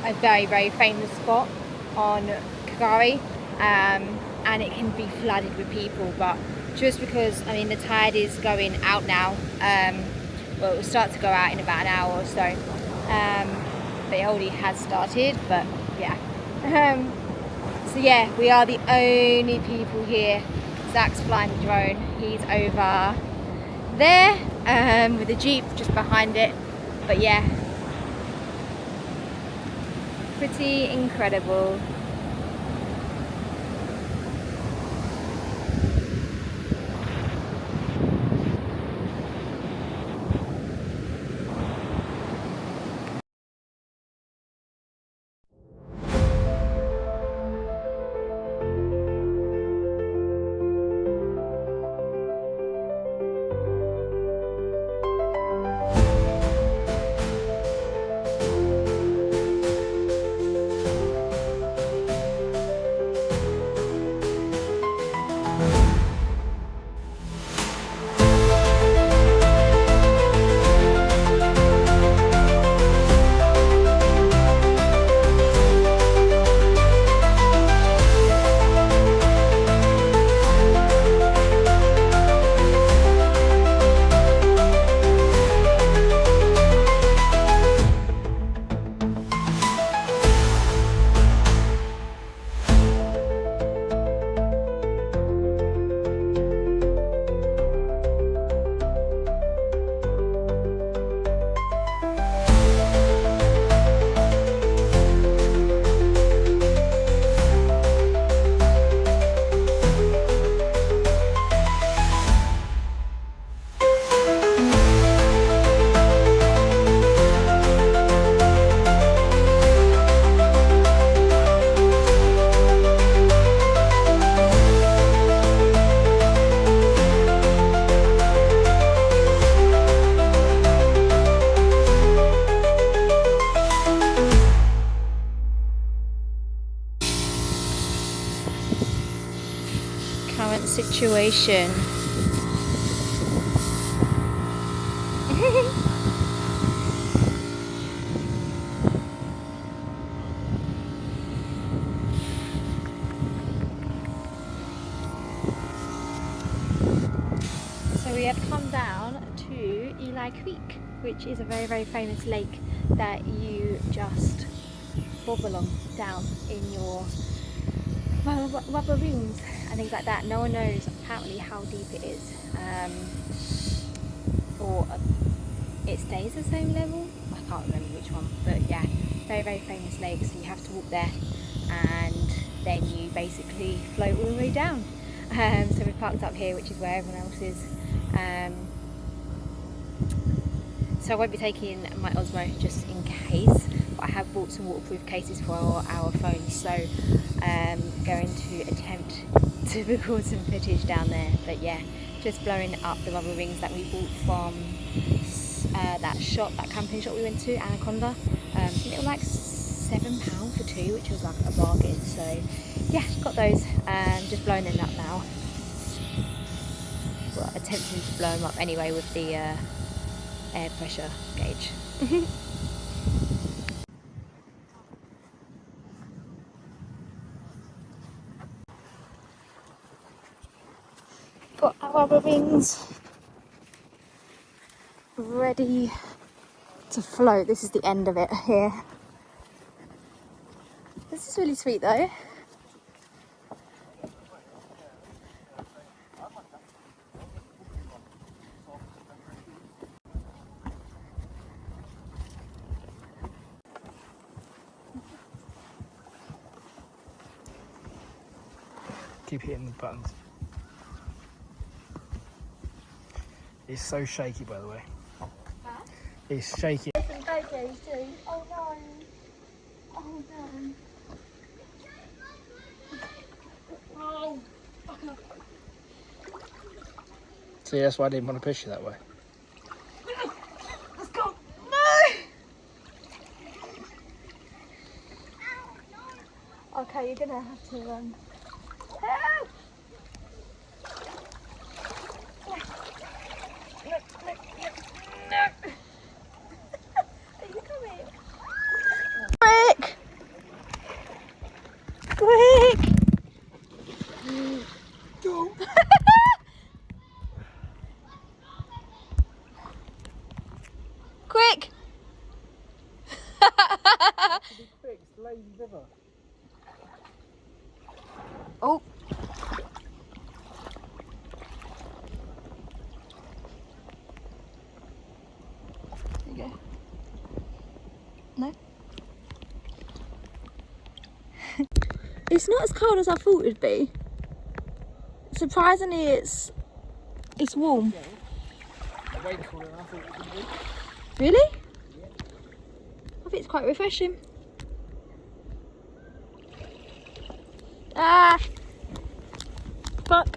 a very, very famous spot on GARI, and it can be flooded with people, but just because, I mean, the tide is going out now, well, it will start to go out in about an hour or so, but it already has started, but yeah. So yeah, we are the only people here. Zach's flying the drone, he's over there with the Jeep just behind it, but yeah, pretty incredible. Current situation. So we have come down to Eli Creek, which is a very, very famous lake that you just bob along down in your rubber rings and things like that. No one knows apparently how deep it is, or it stays the same level. I can't remember which one, but yeah, very, very famous lake. So you have to walk there and then you basically float all the way down. So we've parked up here, which is where everyone else is. So I won't be taking my Osmo just in case, but I have bought some waterproof cases for our phones, so going to attempt to record some footage down there. But yeah, just blowing up the rubber rings that we bought from that camping shop we went to, Anaconda. I think they were like £7 for 2, which was like a bargain. So yeah, got those, just blowing them up now. Well, attempting to blow them up anyway with the air pressure gauge. Got our rubber rings ready to float. This is the end of it here. This is really sweet though. Keep hitting the buttons. It's so shaky, by the way. Huh? It's shaky. Some photos too. Oh no. Oh no. Oh. See, that's why I didn't want to push you that way. Let's go. No. Okay, you're gonna have to help. No. Are you coming? Quick! Quick! Go! Quick! Oh. There you go. No? It's not as cold as I thought it'd be. Surprisingly, it's warm. Way cooler than I thought it would be. Really? Yeah. I think it's quite refreshing. Ah! Fuck.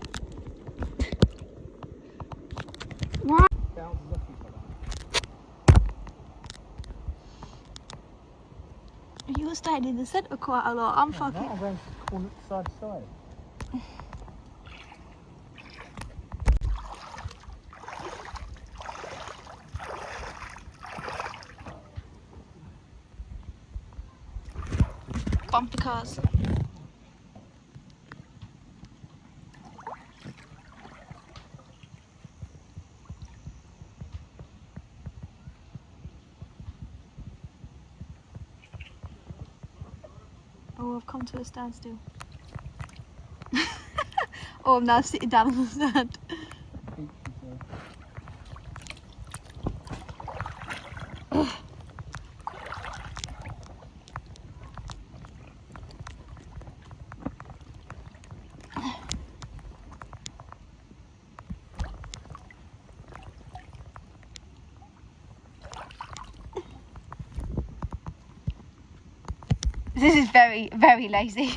What? You're staying in the centre quite a lot. I'm fucking. I'm going from side to side. Bumper cars. Oh, I've come to a standstill. Oh, I'm now sitting down on the sand. This is very, very lazy.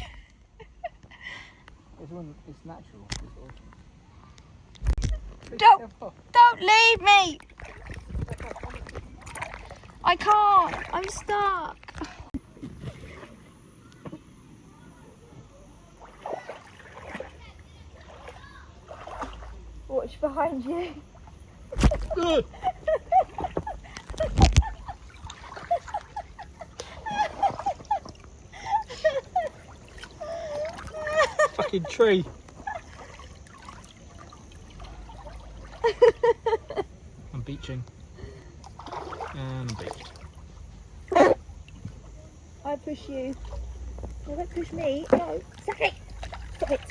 It's natural. Don't leave me! I can't. I'm stuck. Watch behind you. Good. Fucking tree. I'm beaching. And I'm beached. I push you. No, don't push me. No, stop it. Stop it.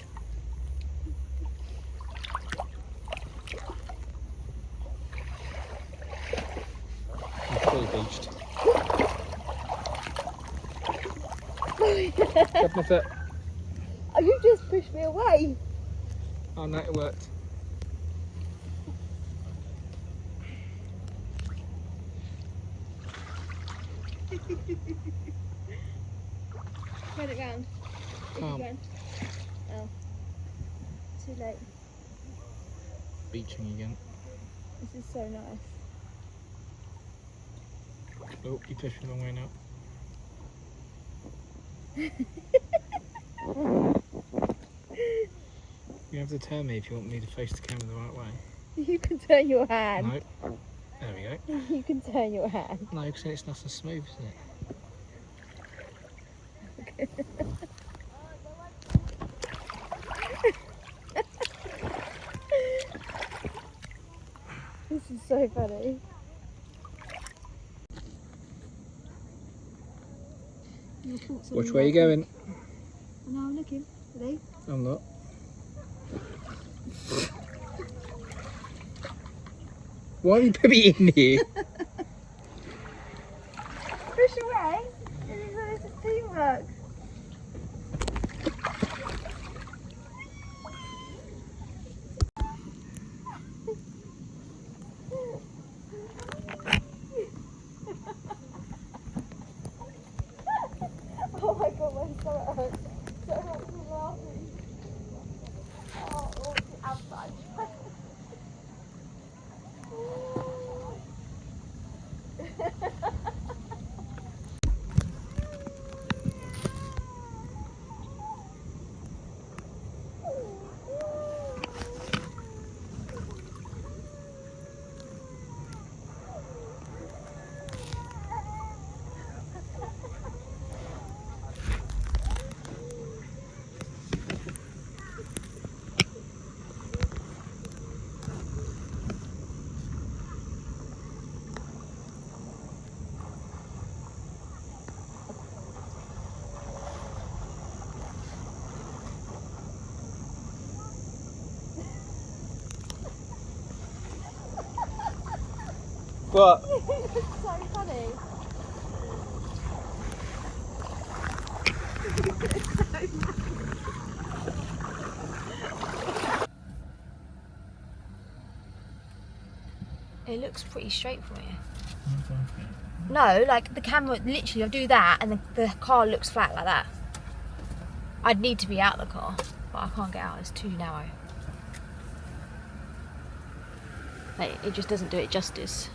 I'm fully beached. Grab my foot. Oh, you just pushed me away. Oh no, it worked. Turn it round. Can't. Oh. Too late. Beaching again. This is so nice. Oh, you pushed the wrong way now. You have to tell me if you want me to face the camera the right way. You can turn your hand. No. There we go. You can turn your hand. No, because it's nice and smooth, isn't it? This is so funny. Which way are you going? No, I'm looking. Ready? I'm not. Why have you put me in here? Push away. This is teamwork. Oh my god, my stomach hurts. So much for laughing. Oh, the outside. What? It's so funny. It looks pretty straight for you. No, like the camera, literally I'll do that and the car looks flat like that. I'd need to be out of the car, but I can't get out, it's too narrow. Like, it just doesn't do it justice.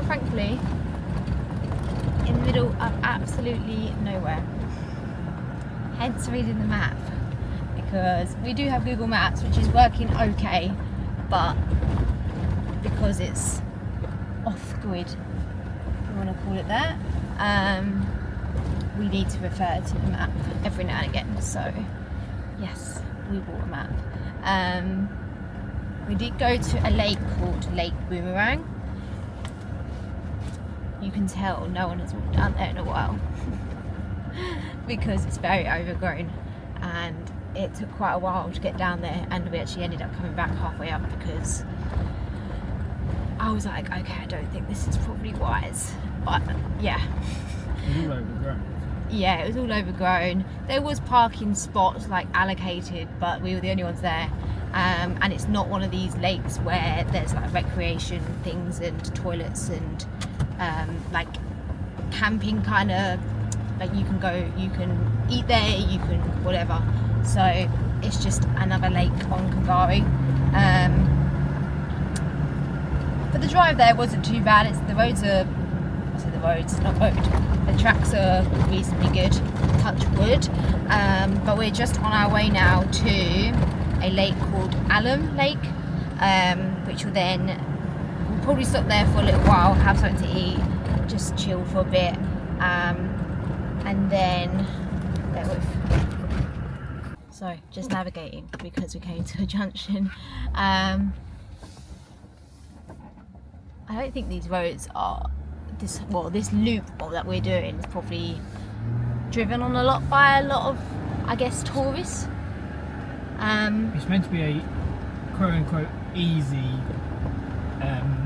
Frankly, in the middle of absolutely nowhere. Hence reading the map, because we do have Google Maps, which is working okay, but because it's off grid, if you want to call it that, we need to refer to the map every now and again. So yes, we bought a map. We did go to a lake called Lake Boomerang. You can tell no one has walked down there in a while because it's very overgrown, and it took quite a while to get down there, and we actually ended up coming back halfway up because I was like, okay, I don't think this is probably wise, but yeah. It was all overgrown. Yeah, it was all overgrown. There was parking spots like allocated, but we were the only ones there. And it's not one of these lakes where there's like recreation things and toilets and like camping kind of, like you can go, you can eat there, you can whatever. So it's just another lake on GARI. But the drive there wasn't too bad. The roads are, I say the roads, the tracks are reasonably good, touch wood. But we're just on our way now to a lake called Alum Lake, which will then, we'll probably stop there for a little while, have something to eat, just chill for a bit, and then sorry, just navigating because we came to a junction. I don't think these roads are this loop that we're doing is probably driven on a lot by a lot of, I guess, tourists. It's meant to be a quote unquote easy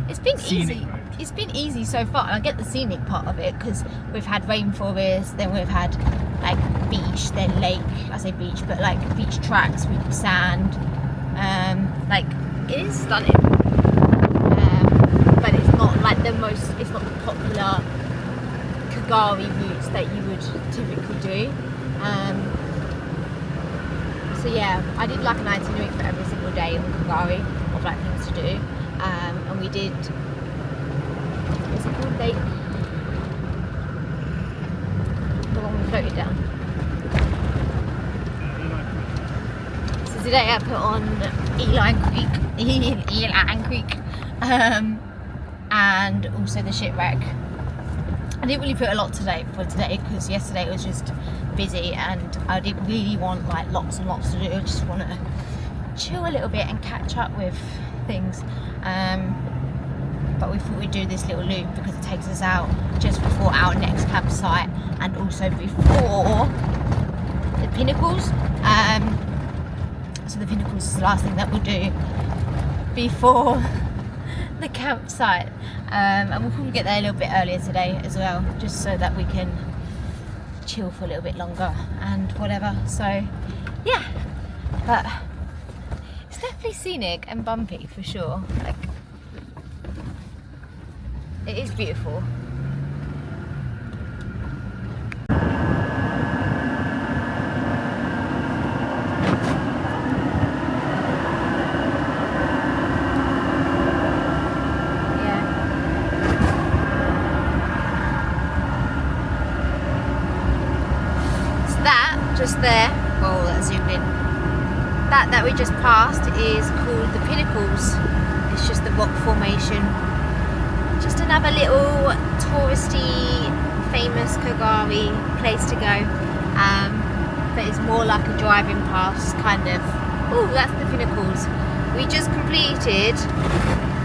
it's been scenic easy. road. It's been easy so far. I get the scenic part of it because we've had rainforest, then we've had like beach, then lake. I say beach, but like beach tracks with sand. Like it is stunning, but it's not like it's not the popular GARI routes that you would typically do. So yeah, I did like an itinerary for every single day on GARI of like things to do, and we did. What's it called? Lake. The one we floated down. So today I put on Eli Creek, and also the shipwreck. I didn't really put a lot today because yesterday it was just busy and I didn't really want like lots and lots to do. I just want to chill a little bit and catch up with things. But we thought we'd do this little loop because it takes us out just before our next campsite and also before the Pinnacles. So the Pinnacles is the last thing that we'll do before the campsite, and we'll probably get there a little bit earlier today as well, just so that we can chill for a little bit longer and whatever. So yeah, but it's definitely scenic and bumpy for sure. Like, it is beautiful. Just there, well, let's zoom in. That we just passed is called the Pinnacles. It's just the rock formation. Just another little touristy, famous GARI place to go. But it's more like a driving past kind of. Oh, that's the Pinnacles. We just completed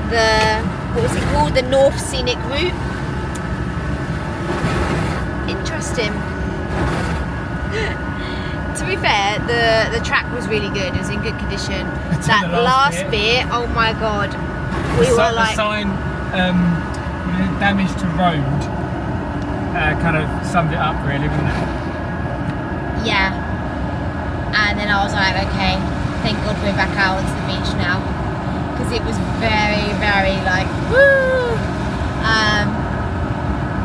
the, what was it called? The North Scenic Route. Interesting. To be fair, the track was really good. It was in good condition. That last bit, oh my god, we were like. The sign, damage to road, kind of summed it up really, didn't it? Yeah. And then I was like, okay, thank God we're back out onto the beach now, because it was very, very like woo.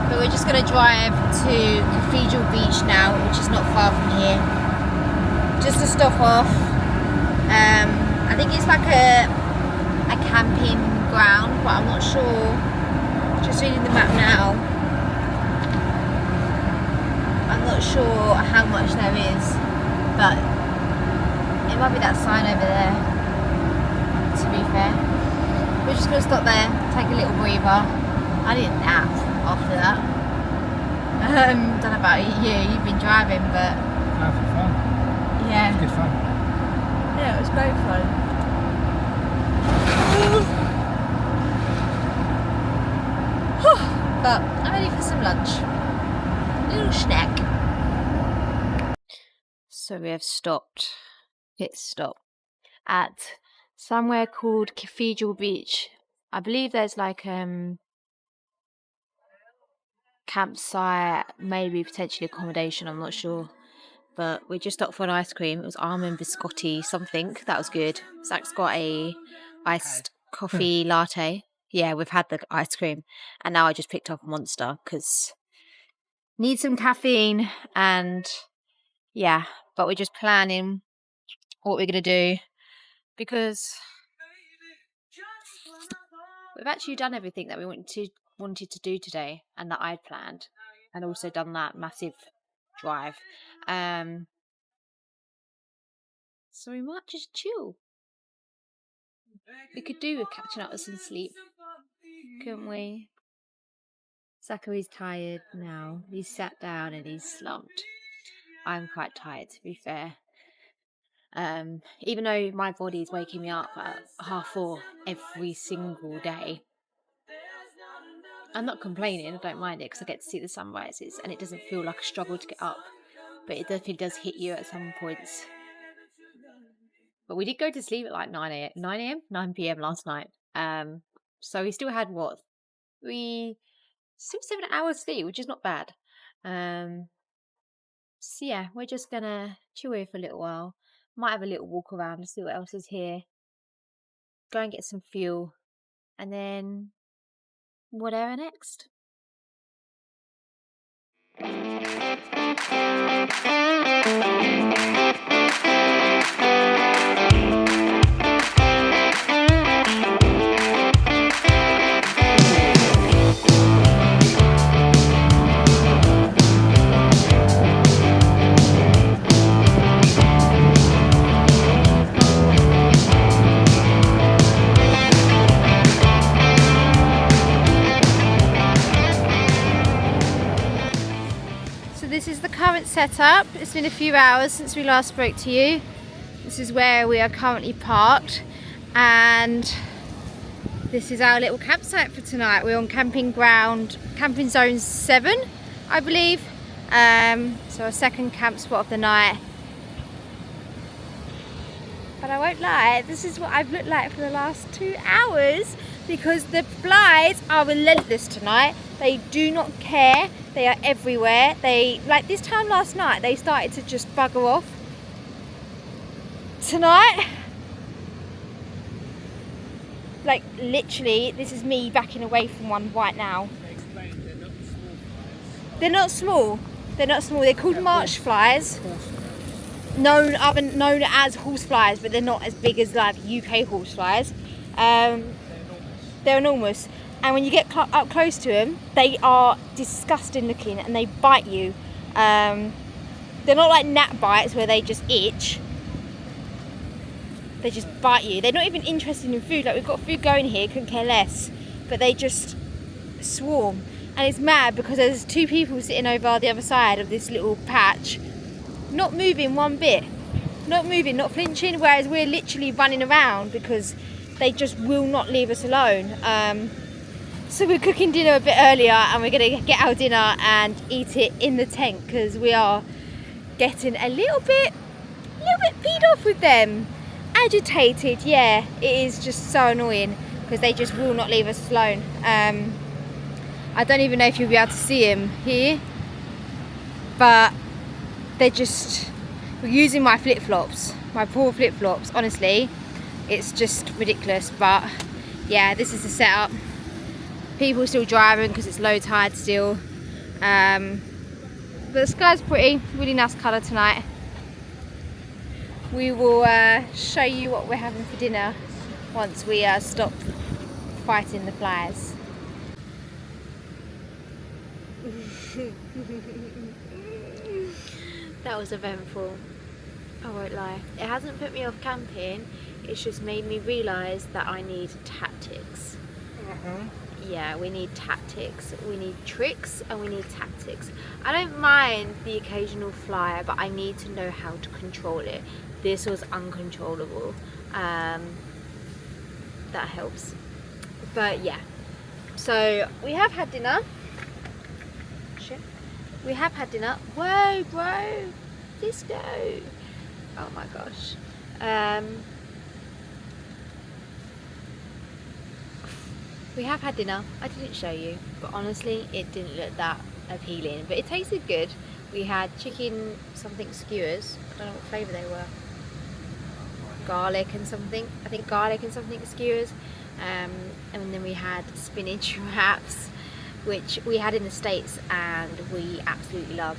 But we're just gonna drive to Cathedral Beach now, which is not far from here. Just to stop off. I think it's like a camping ground, but I'm not sure. Just reading the map now. I'm not sure how much there is, but it might be that sign over there, to be fair. We're just going to stop there, take a little breather. I need a nap after that. Don't know about you, you've been driving, but... Oh, for fun. Yeah. It was good fun. Yeah, it was great fun. But I'm ready for some lunch. A little snack. So we have pit stop at somewhere called Cathedral Beach. I believe there's like campsite, maybe potentially accommodation, I'm not sure. But we just stopped for an ice cream. It was almond biscotti something. That was good. Zach's got a iced coffee latte. Yeah, we've had the ice cream. And now I just picked up a Monster because need some caffeine. And yeah, but we're just planning what we're going to do because we've actually done everything that we wanted to wanted to do today and that I'd planned, and also done that massive drive. So we might just chill. We could do with catching up with some sleep, couldn't we? Zachary's tired now. He's sat down and he's slumped. I'm quite tired, to be fair. Even though my body is waking me up at 4:30 every single day, I'm not complaining. I don't mind it because I get to see the sunrises and it doesn't feel like a struggle to get up, but it definitely does hit you at some points. But we did go to sleep at like 9 p.m. last night. So we still had 7 hours sleep, which is not bad. So yeah, we're just gonna chill here for a little while. Might have a little walk around to see what else is here. Go and get some fuel, and then whatever next. This is the current setup. It's been a few hours since we last spoke to you. This is where we are currently parked, and this is our little campsite for tonight. We're on camping zone 7, I believe. So our second camp spot of the night. But I won't lie, this is what I've looked like for the last 2 hours, because the flies are relentless tonight. They do not care. They are everywhere. Like this time last night, they started to just bugger off. Tonight, like literally, this is me backing away from one right now. They're not small. They're not small. They're called marsh flies. Known as horse flies, but they're not as big as like UK horse flies. They're enormous. And when you get up close to them, they are disgusting looking and they bite you. They're not like gnat bites where they just itch. They just bite you. They're not even interested in food. Like, we've got food going here, couldn't care less. But they just swarm. And it's mad because there's 2 people sitting over the other side of this little patch, not moving one bit. Not moving, not flinching, whereas we're literally running around because they just will not leave us alone. So we're cooking dinner a bit earlier, and we're going to get our dinner and eat it in the tent because we are getting a little bit peed off with them. Agitated, yeah. It is just so annoying because they just will not leave us alone. I don't even know if you'll be able to see them here, but we're using my flip-flops, my poor flip-flops. Honestly, it's just ridiculous. But yeah, this is the setup. People still driving because it's low tide still, but the sky's pretty, really nice colour tonight. We will show you what we're having for dinner once we stop fighting the flies. That was eventful, I won't lie. It hasn't put me off camping, it's just made me realise that I need tactics. Yeah, we need tactics, we need tricks, and we need tactics. I don't mind the occasional flyer, but I need to know how to control it. This was uncontrollable. That helps. But yeah, so we have had dinner. Shit. We have had dinner. Whoa, bro, disco. Oh my gosh. We have had dinner. I didn't show you, but honestly it didn't look that appealing, but it tasted good. We had chicken something skewers. I don't know what flavour they were. Garlic and something. I think garlic and something skewers. And then we had spinach wraps, which we had in the States and we absolutely love.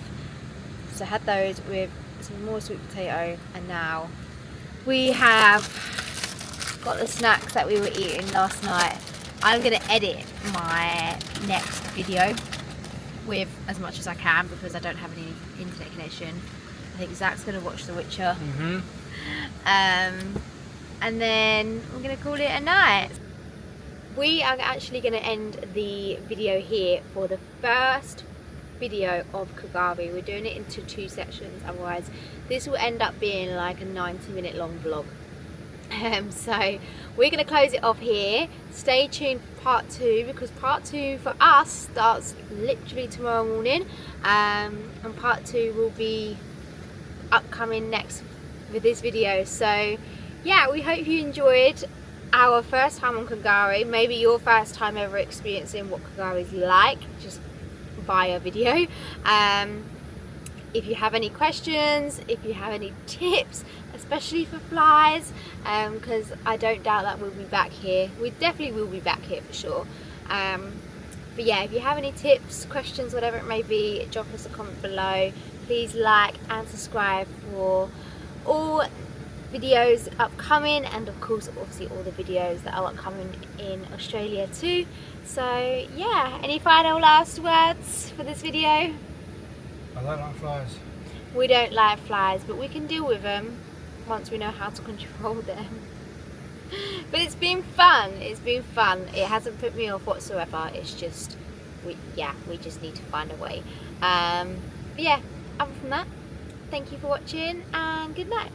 So I had those with some more sweet potato, and now we have got the snacks that we were eating last night. I'm going to edit my next video with as much as I can because I don't have any internet connection. I think Zach's going to watch The Witcher. And then I'm going to call it a night. We are actually going to end the video here for the first video of GARI. We're doing it into 2 sections, otherwise this will end up being like a 90-minute long vlog. So we're going to close it off here. Stay tuned for part 2 because part 2 for us starts literally tomorrow morning, and part 2 will be upcoming next with this video. So yeah, we hope you enjoyed our first time on GARI, maybe your first time ever experiencing what GARI is like just via video. If you have any questions, if you have any tips, especially for flies, because I don't doubt that we'll be back here. We definitely will be back here for sure. But yeah, if you have any tips, questions, whatever it may be, drop us a comment below. Please like and subscribe for all videos upcoming, and of course obviously all the videos that are upcoming in Australia too. So yeah, any final last words for this video? I don't like flies. We don't like flies, but we can deal with them once we know how to control them. But it's been fun. It's been fun. It hasn't put me off whatsoever. It's just we just need to find a way. But yeah, other than that, thank you for watching and good night.